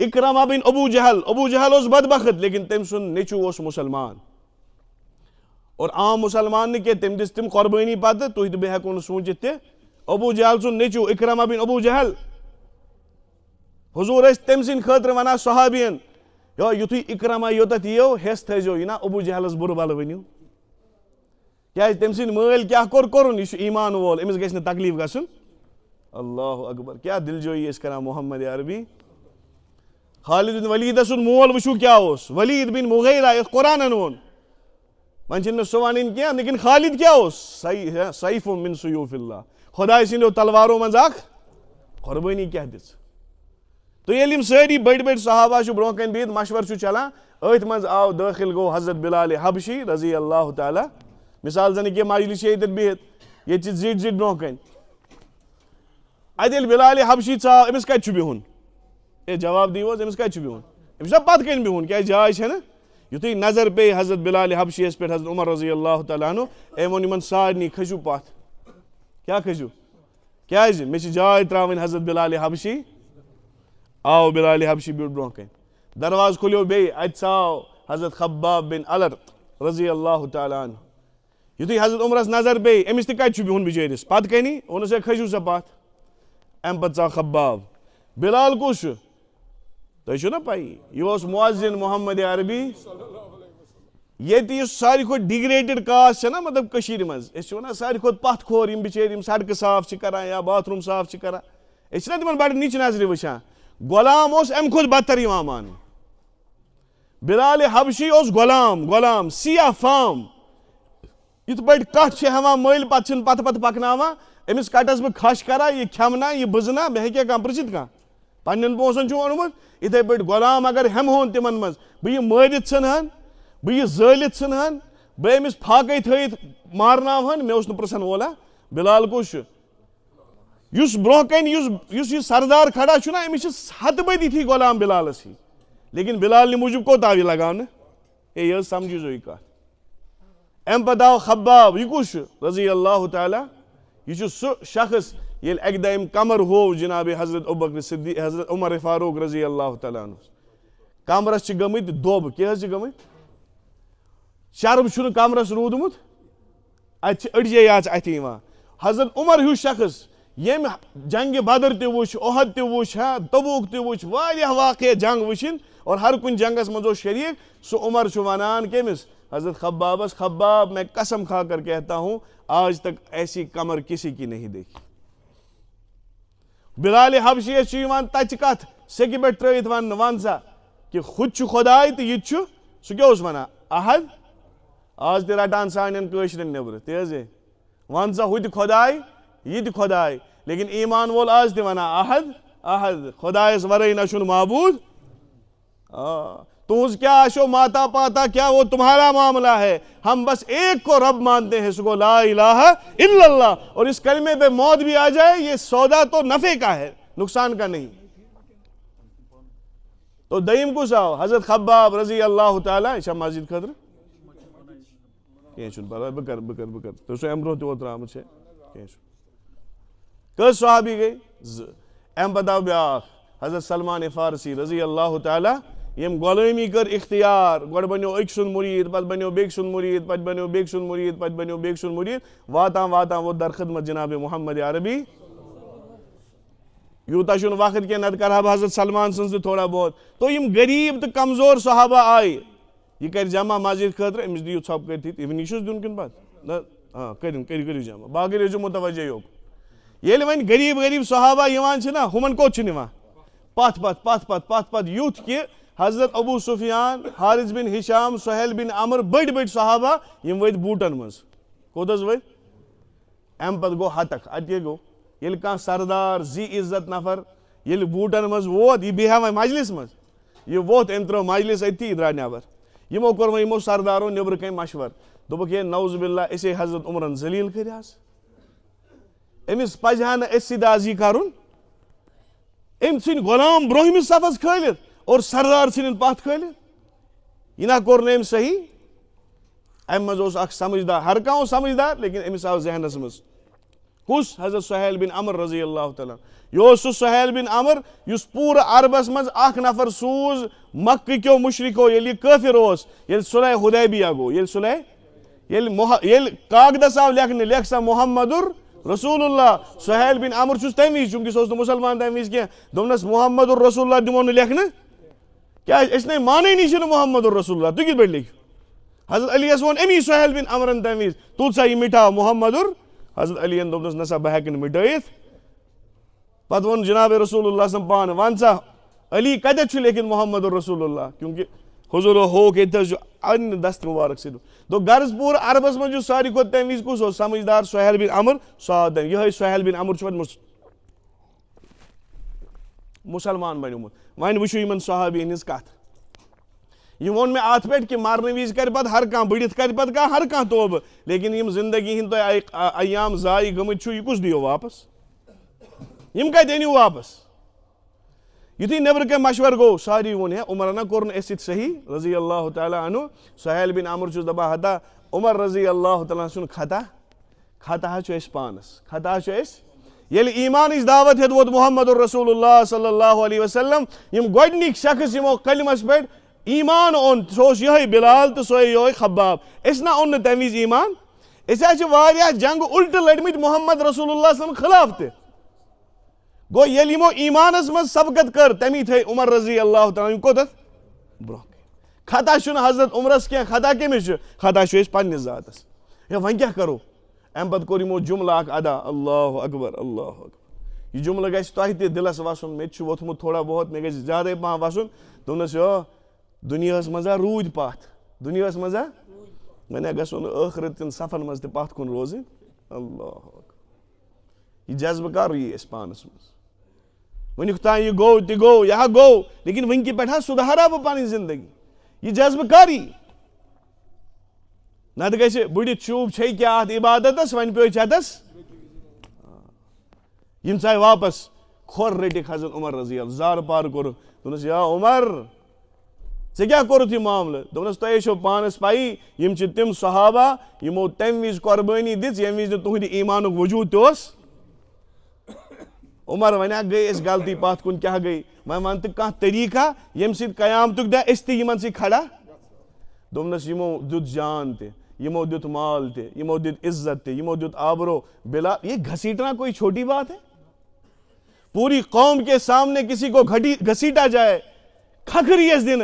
اکرما بن ابو جہل اوس بدبخت لیکن تٔمۍ سُنٛد نیٚچوٗ اوس مُسلمان اور عام مُسلمان نہٕ کینٛہہ تٔمۍ دِژ تِم قۄربٲنی پتہٕ تُہۍ تہٕ بہٕ ہٮ۪کو نہٕ سوٗنٛچِتھ تہِ ابو جہل سُنٛد نیٚچوٗ اکرما بن ابو جہل حضوٗر ٲسۍ تٔمۍ سٕنٛدِ خٲطرٕ وَنان صحابین یُتھُے اکرما یوٚتتھ یِیو ہٮ۪س تھٲیزیو یہِ نا ابو جہلس بُرٕ بلہٕ ؤنِو کیٛازِ تٔمۍ سٕنٛدۍ مٲلۍ کیٛاہ کوٚرُن یہِ چھُ ایٖمان وول أمِس گژھِ نہٕ تکلیٖف گژھُن اللہ اکبر کیٛاہ دِلجویی ٲسۍ کران محمد عربی خالد بن ولیدس سُنٛد مول وٕچھِو کیٛاہ اوس ولید بن مغیرہ یَتھ قرآنن ووٚن وۄنۍ چھِنہٕ مےٚ سُہ وَنٕنۍ کینٛہہ لیکن خالد کیٛاہ اوس سیف من سیوف اللہ خۄداے سٕنٛدیو تلوارو منٛز اکھ قۄربٲنی کیٛاہ دِژ تہٕ ییٚلہِ یِم سٲری بٔڑۍ بٔڑۍ صحابہ چھِ برونٛہہ کَنۍ بِہِتھ مشورٕ چھُ چلان أتھۍ منٛز آو دٲخِل گوٚو حضرت بلال حبشی رضی اللہ تعالیٰ مِثال زن کینٛہہ مجلس چھِ ییٚتٮ۪تھ بِہِتھ ییٚتہِ چھِ زِٹھۍ زِٹھۍ برونٛہہ کَنۍ اَتہِ ییٚلہِ بلال حبشی ژاو أمِس کتہِ چھُ بِہُن ہے جواب دِیِو حظ أمِس کتہِ چھُ بِہُن أمِس چھا پتہٕ کَنۍ بِہُن کیٛازِ جاے چھَنہٕ یُتھُے نظر پیٚیہِ حضرت بلال حبشی یس پٮ۪ٹھ حضرت عمر رضی اللہ تعالیٰ عنہ أمۍ ووٚن یِمن سارنٕے کھٔسِو پتھ کیٛاہ کھٔسِو کیٛازِ مےٚ چھِ جاے ترٛاوٕنۍ حضرت بلال حبشی آو بلال حبشی بیوٗٹھ برونٛہہ کَنۍ دروازٕ کھُلیو بیٚیہِ اَتہِ ژاو حضرت خباب بن الرت رضی اللہ تعالیٰ عنہ یُتھُے حضرت عمرس نظر پیٚیہِ أمِس تہِ کتہِ چھُ بِہُن بِچٲرِس پتہٕ کَنی ووٚنُس ہے کھٔسِو سا پتھ اَمہِ پتہٕ ژاو خباب بلال کُس چھُ تۄہہِ چھُو نا پَیی یہِ اوس مُعزِن محمد عربی ییٚتہِ یُس ساروی کھۄتہٕ ڈِگریڈِڈ کاسٹ چھےٚ نا مطلب کٔشیٖرِ منٛز أسۍ چھِ وَنان ساروی کھۄتہٕ پتھ کھور یِم بِچٲرۍ یِم سڑکہٕ صاف چھِ کران یا باتھ روٗم صاف چھِ کران أسۍ چھِنہ تِمن بڑٕ نِچہِ نظرِ وٕچھان غۄلام اوس اَمہِ کھۄتہٕ بدتر یِوان ماننہٕ بلال حبشی اوس غۄلام سیاہ فام یِتھ پٲٹھۍ کٹھ چھِ ہٮ۪وان مٔلۍ پتہٕ چھِنہٕ پتہٕ پکناوان أمِس کٹس بہٕ کھش کران یہِ کھٮ۪منا یہِ بٕزنا مےٚ ہیٚکیٛاہ کانٛہہ پرژھِتھ کانٛہہ پننٮ۪ن پونٛسن چھُ اوٚنمُت یِتھٕے پٲٹھۍ غۄلام اگر ہٮ۪مہون تِمن منٛز بہٕ یہِ مٲرِتھ ژھٕنہن بہٕ یہِ زٲلِتھ ژھٕنہن بہٕ أمِس پھاکے تھٲیِتھ مارناوہن مےٚ اوس نہٕ پرژھن وولا بلال کُس چھُ یُس برونٛہہ کَنۍ یُس یہِ سردار کھڑا چھُ نا أمِس چھِ ہتہٕ بٔدۍ یِتھی غۄلام بلالس ہی لیکن بلالنہِ موٗجوٗب کوٚت آو یہِ لگاونہٕ ہے یہِ حظ سمجھِزیو یہِ کتھ اَمہِ پتہٕ آو خباب یہِ کُس چھُ رضی اللہ تعالیٰ یہِ چھُ سُہ شخص ییٚلہِ اکہِ دۄہ أمۍ کمر ہوو جناب حضرت ابوبکر صدیق حضرت عمر فاروق رضی اللہ تعالیٰ عنہ کمرس گمت دب کیا گمت شرم چھُنہٕ کمرس روٗدمُت اتھ أڑجے آز اتھِ یِوان حضرت عمر ہیوٗ شخص ییٚمۍ جنگہِ بدر تہِ وٕچھ احد تہِ وٕچھ تبوک تہِ وٕچھ واریاہ واقعہ جنگ وٕچھِنۍ اور ہر کُنہِ جنگس منٛز اوس شریٖک سُہ عمر چھُ ونان کٔمِس حضرت خبابس خباب میں قسم کھا کر کہتا ہوں آج تک ایسی کمر کسی کی نہیں دیکھی بلال حبشیس چھُ یِوان تچہِ کتھ سیٚکہِ پٮ۪ٹھ ترٲیِتھ وننہٕ ون سا کہ ہُہ تہِ چھُ خۄداے تہٕ یہِ تہِ چھُ سُہ کیٛاہ اوس ونان احد آز تہِ رٹان سانٮ۪ن کٲشرٮ۪ن نیٚبرٕ تی حظ ون سا ہُہ تہِ خۄداے یہِ تہِ خۄداے لیکن ایمان وول آز تہِ ونان احد احد خۄدایس ورٲے نہ چھُنہٕ معبوٗد تُہنٛز کیا آشو ماتا پاتا کیا وہ تمہارا معاملہ ہے ہم بس ایک کو رب مانتے ہیں سو لا الہ الا اللہ اور اس کلمے پہ موت بھی آ جائے یہ سودا تو نفع کا ہے نقصان کا نہیں تو دیم کس آو حضرت خباب رضی اللہ تعالیٰ یہ مسجد خطر کہیں پرواے بکر تو سو امرو تہ ترامت کہیں کس صحابی گئی ام پتہ بیاکھ حضرت سلمان فارسی رضی اللہ تعالیٰ یم غلٲمی کر اختیار گۄڈٕ بنیو أکۍ سُنٛد مُریٖد پتہٕ بنیو بیٚکہِ سُنٛد مُریٖد پتہٕ بنیو بیٚکہِ سُنٛد مُریٖد پتہٕ بنیو بیٚکہِ سُنٛد مُریٖد واتان واتان ووت در خدمت جناب محمد عربی یوٗتاہ چھُنہٕ وقت کینٛہہ نتہٕ کرٕ ہا بہٕ حضرت سلمان سٕنٛز تہِ تھوڑا بہت تو یم غریٖب تہٕ کمزور صحابہ آیہِ یہ کرِ جمع مسجد خٲطرٕ أمِس دِیِو ژھۄپہٕ کٔرتھٕے یہِ چھُس دیُن کِنہٕ پتہٕ نہ کٔرِو جمع باقٕے روٗزِو مُتوجہ یوکُن ییٚلہِ وۄنۍ غریٖب صحابہ یِوان چھِ نا ہُمن کوٚت چھِ نِوان پتھ یُتھ کہِ حضرت ابو سفیان حارث بن ہشام سہیل بن عمر بڑی صحابہ یم ؤتھۍ بوٗٹن منٛز کوٚت حظ ؤتھۍ امہِ پتہٕ گوٚو ہتک اتہِ کیٛاہ گوٚو ییٚلہِ کانٛہہ سردار زی عزت نفر ییٚلہِ بوٗٹن منٛز ووت یہِ بیٚہہِ ہا وۄنۍ مجلس منٛز یہِ ووٚتھ أمۍ ترٲو مجلس أتھی یہِ درٛاو نٮ۪بر یِمو کوٚر وۄنۍ یِمو سردارو نیٚبرٕ کَنۍ مشور دوٚپُکھ ہے نعوذ باللہ أسے حضرت عمرن ذلیٖل کٔرۍ حظ أمِس پزِ ہا نہٕ أسۍ سۭتۍ آز یہِ کرُن أمۍ ژھٕنۍ غلام برٛونٛہمِس صفس کھٲلِتھ اور سردار ژھٕنِن پتھ کھٲلِتھ یہِ نہ کوٚر نہٕ أمۍ صحیح امہِ منٛز اوس اکھ سمجھدار ہر کانٛہہ اوس سمجھدار لیکن أمِس آو ذہنس منٛز کُس حضرت سہیل بن عمر رضی اللہ تعالیٰ یہِ اوس سُہ سہیل بن عمر یُس پوٗرٕ عربس منٛز اکھ نفر سوٗز مکہٕ کیو مُشرِکو ییٚلہِ یہِ کٲفِر اوس ییٚلہِ صلح حُدیبیہ گوٚو ییٚلہِ کاغدس آو لیکھنہٕ لیکھ سا محمدُر رسول اللہ سہیل بن عمر چھُس تمہِ وِزِ چوٗنٛکہِ سُہ اوس نہٕ مُسلمان تمہِ وِزِ کینٛہہ دوٚپنس محمد رسول اللہ دِمو نہٕ لیکھنہٕ کیٛازِ أسۍ نے مانٲنی چھِنہٕ محمد رسول اللہ تُہۍ کِتھ پٲٹھۍ لیکھِو حضرت علیس ووٚن امی سہیل بن عمرن تمہِ وِزِ تُل سا یہِ مِٹھاو محمد حضرت علی ین دوٚپنس نہ سا بہٕ ہٮ۪کہٕ نہٕ مِٹٲیِتھ پتہٕ ووٚن جناب رسول اللہ صن پانہٕ ون سا علی کتٮ۪تھ چھُ لیکھِتھ محمد رسول اللہ کیونکہِ حضوٗر ہووُکھ ییٚتہِ حظ چھُ انہِ دست مُبارک سۭتۍ دوٚپ غرض پوٗرٕ عربس منٛز یُس ساروی کھۄتہٕ تمہِ وِزِ کُس اوس سمجھدار سہیل بن عمر سُہ آو تمہِ یِہوے سہیل بن عمر چھُ وۄنۍ مُسلمان بنیومُت وۄنۍ وٕچھِو یِمن صحابین ہِنٛز کتھ یہِ ووٚن مےٚ اتھ پٮ۪ٹھ کہِ مرنہٕ وِزِ کرِ پتہٕ ہر کانٛہہ بٔڑِتھ کرِ پتہٕ کانٛہہ ہر کانٛہہ توبہٕ لیکن یِم زندگی ہِنٛدۍ تۄہہِ ایام ضایہِ گٔمٕتۍ چھِو یہِ کُس دِیو واپس یِم کتہِ أنِو واپس یُتھُے نیٚبرٕ کَنۍ مشور گوٚو ساروی ووٚن ہے عمرنا کوٚر نہٕ اَسہِ سۭتۍ صحیح رضی اللہ تعالیٰ عنہ سہیل بن عمر چھُس دپان ہتا عمر رضی اللہ تعالیٰ چھُنہٕ خطا حظ چھُ اَسہِ پانس خطا حظ چھُ اَسہِ ییٚلہِ ایٖمانٕچ دعوت ہیٚتھ ووت محمد رسول اللہ صلی اللہ علیہ وسلم یِم گۄڈنِکۍ شخص یِمو کلمس پٮ۪ٹھ ایٖمان اوٚن سُہ اوس یِہوے بلال تہٕ سُہ یِہوے خباب أسۍ نہ اوٚن نہٕ تمہِ وِزِ ایٖمان أسۍ حظ چھِ واریاہ جنگہٕ اُلٹہٕ لٔڑمٕتۍ محمد رسول اللہ سٕنٛدِ خلاف تہِ گوٚو ییٚلہِ یِمو ایٖمانس منٛز سبقت کٔر تمی تھٲے عمر رضی اللہ تعالیٰ یِم کوٚتتھ برونٛہہ کَنۍ خطا چھُنہٕ حضرت عمرس کینٛہہ خطا کٔمِس چھُ خطا چھُ أسۍ پننِس ذاتس ہے وۄنۍ کیٛاہ کرو امہِ پتہٕ کوٚر یِمو جملہٕ اکھ ادا اللہ اکبر یہِ جملہٕ گژھِ تۄہہِ تہِ دِلس وسُن مےٚ تہِ چھُ ووٚتھمُت تھوڑا بہت مےٚ گژھِ زیادے پہم وسُن دوٚپنس دُنیاہس منٛز روٗدۍ پتھ دُنیاہس منٛز وۄنۍ گژھو نہٕ ٲخرت کٮ۪ن صفن منٛز تہِ پتھ کُن روزٕنۍ اللہ یہِ جذبہٕ کر یی اَسہِ پانس منٛز وٕنیُک تام یہِ گوٚو تہِ گوٚو یہِ ہا گوٚو لیکن وٕنکہِ پٮ۪ٹھ حظ سُدھارا بہٕ پنٕنۍ زندگی یہِ جذبہٕ کر یی نتہٕ گژھِ بٔڑِتھ شوٗب چھے کیٛاہ اتھ عبادتس وۄنۍ پیٚو چھتس یِم ژاے واپس کھۄر رٔٹِکھ حضرت عمر رضی اللہ زارٕ پارٕ کوٚرُکھ دوٚپنس یا عمر ژےٚ کیٛاہ کوٚرُتھ یہِ معاملہٕ دوٚپنس تۄہے چھو پانس پایی یِم چھِ تِم صحابہ یِمو تمہِ وِزِ قۄربٲنی دِژ ییٚمہِ وِزِ نہٕ تُہنٛدِ ایٖمانُک وجوٗد تہِ اوس عمر وۄنۍ گٔے أسۍ غلطی پتھ کُن کیٛاہ گٔے وۄنۍ وَن تہٕ کانٛہہ طریٖقہ ییٚمہِ سۭتۍ قیامتُک دۄہ أسۍ تہِ یِمن سۭتۍ کھڑا دوٚپنَس یِمو دیُت جان تہِ یِمو دیُت مال تہِ یِمو دیُت عزت تہِ یِمو دیُت آبرو بلا یہ گھسیٹنا کوئی چھوٹی بات ہے پوری قوم کے سامنے کسی کو گھسیٹا جائے کھکھریس دن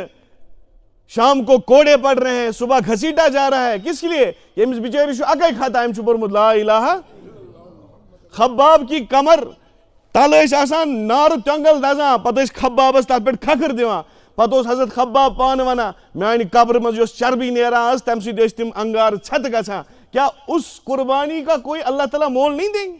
شام کو کوڑے پڑ رہے ہیں صبح گھسیٹا جا رہا ہے کس کے لیے ییٚمِس بِچٲرِس چھُ اَکے خطا أمۍ چھُ پوٚرمُت لا الہ خباب کی کمر تل ٲسۍ آسان نارٕ ٹۄنٛگل دزان پتہٕ ٲسۍ خبابس تتھ پٮ۪ٹھ کھکھر دِوان پتہٕ اوس حضرت خباب پانہٕ ونان میانہِ قبرٕ منٛز یۄس چربی نیران ٲس تمہِ سۭتۍ ٲسۍ تِم انگار ژھٮ۪تہٕ گژھان کیا اس قربانی کا کوئی اللہ تعالیٰ مول نہیں دیں گے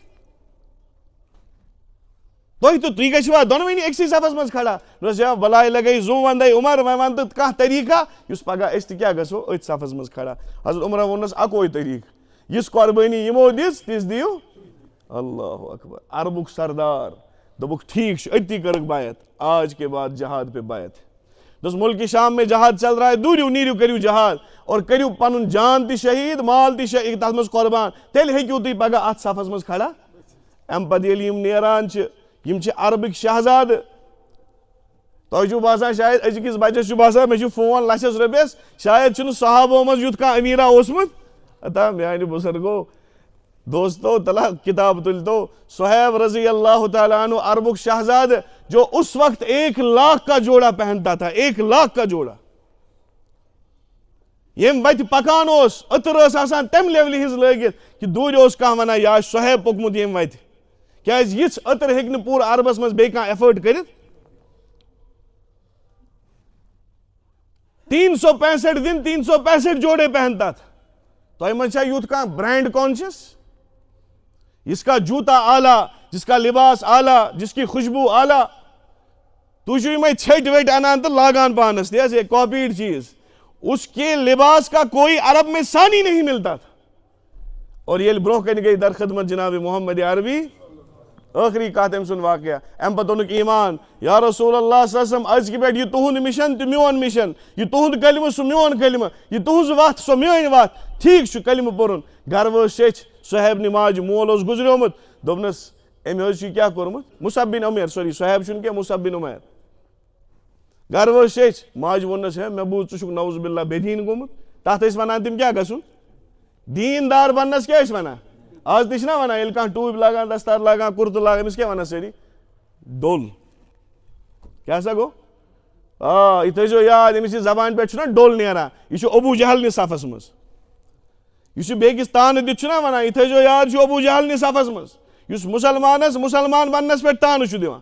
تُہۍ گٔژھِوا دۄنوٕنی أکسٕے صفس منٛز کھڑا دوٚپُس یا بلاے لگے زوٗ ونٛدے عمر وۄنۍ ون تہٕ کانٛہہ طریٖقہ یُس پگاہ أسۍ تہِ کیاہ گژھو أتھۍ صفس منٛز کھڑا حضرت عمرن ووٚننس اکوے طریٖقہٕ یِژھ قۄربٲنی یِمو دِژ تِژھ دِیِو اللہ اکبر عربُک سردار دوٚپُکھ ٹھیٖک چھُ أتی کٔرٕکھ بیعت آج کے بعد جہاد پہ بیعت دوٚپُس ملکِ شام میں جہاد چل رہا ہے دوٗرِو نیٖرِو کٔرِو جہاد اور کٔرِو پنُن جان تہِ شہیٖد مال تہِ شہیٖد تتھ منٛز قۄربان تیٚلہِ ہیٚکِو تُہۍ پگاہ اتھ صفس منٛز کھڑا امہِ پتہٕ ییٚلہِ یِم نیران چھِ یِم چھِ عربٕکۍ شہزادٕ تۄہہِ چھُو باسان شاید أزکِس بچس چھُ باسان مےٚ چھُ فون لچھس رۄپیس شاید چھُنہٕ صحابو منٛز یُتھ کانٛہہ أمیٖرا اوسمُت اتا میانہِ بُزرگو دوستو تلا کتاب تُلۍ تو صہیب رضی اللہ تعالیٰ عنہ عربُک شہزاد جو اس وقت 1,00,000 کا جوڑا پہنتا تھا 1,00,000 کا جوڑا یم وتہِ پکان اوس عطر ٲس آسان تمہِ لیولہِ ہِنٛز لٲگِتھ کہِ دوٗرِ اوس کانٛہہ ونان یہِ آسہِ صہیب پوٚکمُت ییٚمہِ وتہِ کیازِ یِژھ عطر ہیٚکہِ نہٕ پوٗرٕ عربس منٛز بیٚیہِ کانٛہہ ایفٲرٹ کٔرِتھ 365 دن 365 جوڑے پہنتا تھا تۄہہِ منٛز چھا یُتھ کانٛہہ برانڈ کانشیس جس کا جوتا اعلیٰ جس کا لباس اعلیٰ جس کی خوشبو اعلیٰ تُہۍ چھِو یِمے ژھیٚٹۍ ویٚٹۍ انان تہٕ لاگان پانس تہِ حظ کاپیڈ چیز اس کے لباس کا کوئی عرب میں ثانی نہیں ملتا تھا اور ییٚلہِ برونٛہہ کنہِ گٔے درخدمت جناب محمد عربی ٲخری کتھ أمۍ سُنٛد واقعہ امہِ پتہٕ اوٚنُکھ ایمان یا رسول اللہ صلی اللہ علیہ وسلم أزکہِ پٮ۪ٹھ یہِ تُہُنٛد مِشن تہٕ میون مِشن یہِ تُہُنٛد کلمہٕ سُہ میون کلمہٕ یہِ تُہٕنٛز وتھ سۄ میٲنۍ وتھ ٹھیٖک چھُ کلمہٕ پوٚرُن گرٕ وٲژ شیٚچھ صہیب نہِ ماجہِ مول اوس گُزریومُت دوٚپنس أمۍ حظ چھُ یہِ کیاہ کوٚرمُت مُصعب بن عمیر سوری صہیب چھُنہٕ کینٛہہ مُصعب بن عمیر گرٕ وٲژ شیٚچھ ماجہِ ووٚننس ہے مےٚ بوٗز ژٕ چھُکھ نعوذ باللہ بے دیٖن گوٚمُت تتھ ٲسۍ ونان تِم کیاہ گژھُن دیٖندار بننس کیاہ ٲسۍ ونان آز تہِ چھِنا ونان ییٚلہِ کانٛہہ ٹوٗپۍ لاگان دستار لاگان کُرتہٕ لاگان أمِس کیاہ ونان سٲری ڈوٚل کیاہ سا گوٚو یہِ تھٲیزیو یاد أمِس یہِ زبانہِ پٮ۪ٹھ چھُنہ ڈوٚل نیران یہِ چھُ ابوٗ جہل نِس صفس منٛز یُس یہِ بیٚکِس تانہٕ دِتھ چھُنہ ونان یہِ تھٲیزیو یاد یہِ چھُ ابوٗ جہل نِس صفس منٛز یُس مُسلمانس مُسلمان بننس پٮ۪ٹھ تانہٕ چھُ دِوان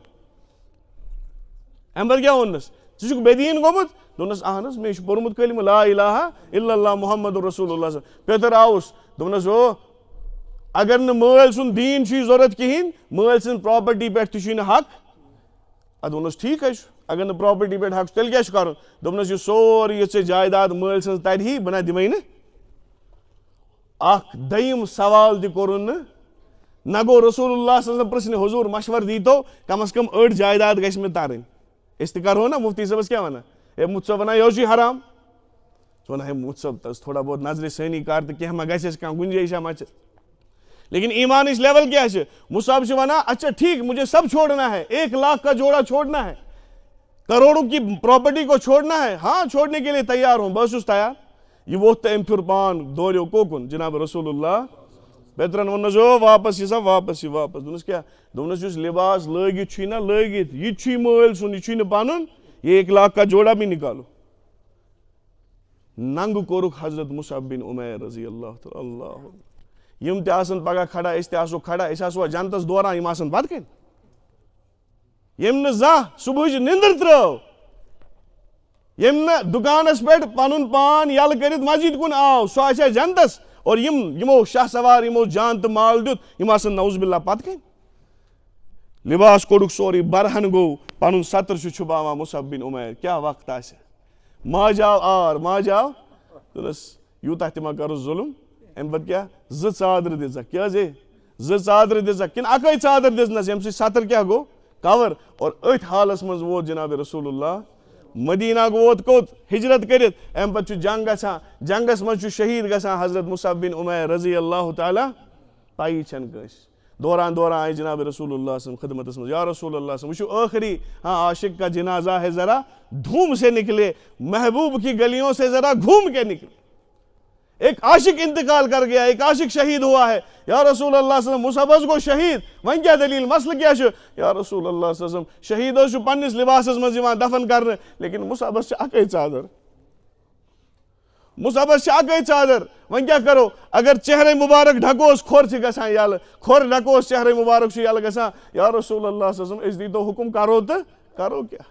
امہِ پتہٕ کیاہ ووٚننس ژٕ چھُکھ بے دیٖن گوٚمُت دوٚپنس اہن حظ مےٚ چھُ پوٚرمُت کلمہٕ لا الہ الا اللہ محمد رسول اللہ پیٚتٕر آوُس دوٚپنس او اگر نہٕ مٲلۍ سُنٛد دیٖن چھُے ضوٚرتھ کِہینۍ مٲلۍ سٕنٛز پراپرٹی پٮ۪ٹھ تہِ چھُے نہٕ حق ادٕ ووٚننس ٹھیٖک حظ چھُ اگر نہٕ پراپرٹی پٮ۪ٹھ حق چھُ تیٚلہِ کیاہ چھُ کرُن دوٚپنس یہِ سورُے یہِ ژےٚ جایداد مٲلۍ سٕنٛز ترِہی بہٕ نہ دِمے نہٕ اکھ دوٚیِم سوال تہِ کوٚرُن نہٕ نہ گوٚو رسول اللہ صلی اللہ علیہ وسلم پرژھنہِ حضوٗر مشور دیٖتو کم از کم أڑ جایداد گژھِ مےٚ ترٕنۍ أسۍ تہِ کرہو نا مفتی صٲبس کیاہ ونان ہے مفتی صٲب ونان یہِ حظ چھُے حرام ژٕ ونان ہے مفتی صٲب تس تھوڑا بہت نظرِ ثٲنی کر تہٕ کینٛہہ ما گژھٮ۪س کانٛہہ گُنجٲیشا ما چھِ لیکن ایمانٕچ لیول کیٛاہ چھِ مصعب چھُ ونان اچھا ٹھیٖک مجھے سب چھوڑنا ہے 1,00,000 کا جوڑا چھوڑنا ہے کروڑوں کی پراپرٹی کو چھوڑنا ہے ہاں چھوڑنے کے لیے تیار ہوں بہٕ چھُس تیار یہِ ووٚتھ تہٕ أمۍ پھیُر پان دورٮ۪و کوکُن جناب رسول اللہ پیترن ووٚننس او واپس یہِ سا واپس یہِ واپس دوٚپنس کیاہ دوٚپنس یُس لباس لٲگِتھ چھُے نہ لٲگِتھ یہِ تہِ چھُے مٲلۍ سُنٛد یہِ چھُے نہٕ پنُن یہ 1,00,000 کا جوڑا بھی نکالو ننٛگہٕ کوٚرُکھ حضرت مصعب بن عمیر رضی اللہ تعالیٰ اللہ یِم تہِ آسن پگاہ کھڑا أسۍ تہِ آسو کھڑا أسۍ آسوا جنتس دوران یِم آسن پتہٕ کَنۍ ییٚمۍ نہٕ زانٛہہ صبحٕچ نِندٕر ترٲو ییٚمۍ نہٕ دُکانس پٮ۪ٹھ پنُن پان یلہٕ کٔرِتھ مسجد کُن آو سُہ آسیا جنتس اور یِمو شاہ سوار یِمو جان تہٕ مال دیُت یِم آسن نعوذ باللہ پتہٕ کَنۍ لباس کوٚڑُکھ سورُے برہن گوٚو پنُن ستر چھُ چھُپاوان مصعب بن عمیر کیاہ وقت آسہِ ماجہِ آو آر ماجہِ آو دوٚپنس یوٗتاہ تہِ ما کَرُس ظُلم امہِ پتہٕ کیاہ 2 ژادرٕ دِژکھ کیٛاہ حظ ہے 2 ژادرٕ دِژکھ کِنہٕ اکٲے ژادر دِژنس ییٚمہِ سۭتۍ ستر کیاہ گوٚو کور اور أتھۍ حالس منٛز ووت جناب رسول اللہ مدینہ ووت کوٚت ہجرت کٔرِتھ امہِ پتہٕ چھُ جنگ گژھان جنگس منٛز چھُ شہیٖد گژھان حضرت مصعب بن عمیر رضی اللہ تعالیٰ پایی چھنہٕ کٲنٛسہِ دوران آئے جناب رسول اللہ صلی اللہ علیہ وسلم خدمت میں، یا رسول اللہ صلی اللہ علیہ وسلم وچھو آخری عاشق کا جنازہ ہے، ذرا دھوم سے نکلے، محبوب کی گلیوں سے ذرا گھوم کے نکلے. ایک عاشق انتقال کر گیا، ایک عاشق شہید ہوا ہے. یا رسول اللہ صلی اللہ علیہ وسلم مصعب گو شہید، وۄنۍ کیٛاہ دلیل مسئلہ کیا چھُ؟ یا رسول اللہ صلی اللہ علیہ وسلم شہید چھُ پننس لباسس منٛز یِوان دفن کرنہٕ، لیکن مصعبس چھِ اکے ژادر، مصعبس چھِ اکے ژادر. وۄنۍ کیٛاہ کرو؟ اگر چہرے مبارک ڈھکوس کھۄر چھِ گژھان یلہٕ، کھۄر ڈھکوس چہرے مبارک چھُ یلہٕ گژھان. یا رسول اللہ صلی اللہ علیہ وسلم أسۍ دیٖتو حکم کرو تہٕ کرو کیا؟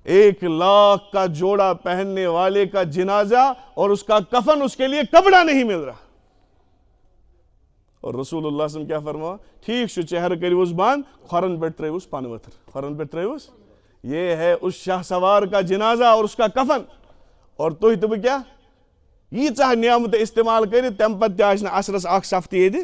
1 لاکھ کا جوڑا پہننے والے کا جنازہ اور اس کا کفن، اس کے لیے کپڑا نہیں مل رہا. اور رسول اللہ صلی اللہ علیہ وسلم کیا فرمایا؟ ٹھیک چھُ چہرٕ کٔرِوُس بند، کھۄرن پٮ۪ٹھ ترٲیوُس پن ؤتھر، کھۄرن پٮ۪ٹھ ترٲیوُس. یہ ہے اس شاہ سوار کا جنازہ اور اس کا کفن. اور تُہۍ تہٕ بہٕ کیٛاہ ییٖژاہ نعمتہٕ استعمال کٔرِتھ تَمہِ پتہٕ تہِ آسہِ نہٕ عصرس اکھ صفتی ییٚتہِ.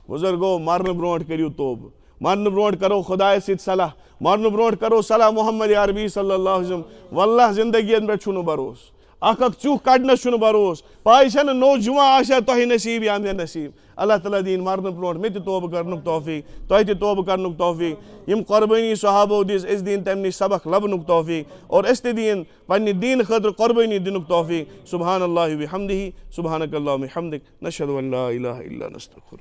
بُزرگو مرنہٕ برونٛٹھ کٔرِو توبہٕ، مرنہٕ برونٛٹھ کرو خۄدایس سۭتۍ صلاح، مرنہٕ برونٛٹھ کرو صلاح محمد عربی صلی اللہ علیہ وسلم. واللہ زندگین پٮ۪ٹھ چھُنہٕ بروس، اکھ چوٗہ کڑنس چھُنہٕ بروس. پاے چھنہٕ نوٚو جمعہ آسیا تۄہہِ نصیٖب یا مےٚ نصیٖب. اللہ تعالیٰ دِیِن مرنہٕ برونٛٹھ مےٚ تہِ توبہٕ کرنُک توفیٖق، تۄہہِ تہِ توبہٕ کرنُک توفیٖق. یِم قۄربٲنی صحابو دِژ أسۍ دِیِن تمہِ نِش سبق لبنُک توفیٖق، اور أسۍ تہِ دِیِن پننہِ دیٖنہٕ خٲطرٕ قۄربٲنی دِنُک توفیٖق. سبحان اللہ وبحمدہ، سبحانک اللہم وبحمدک، نشہدو ان لا الہ الا انت نستغفرک.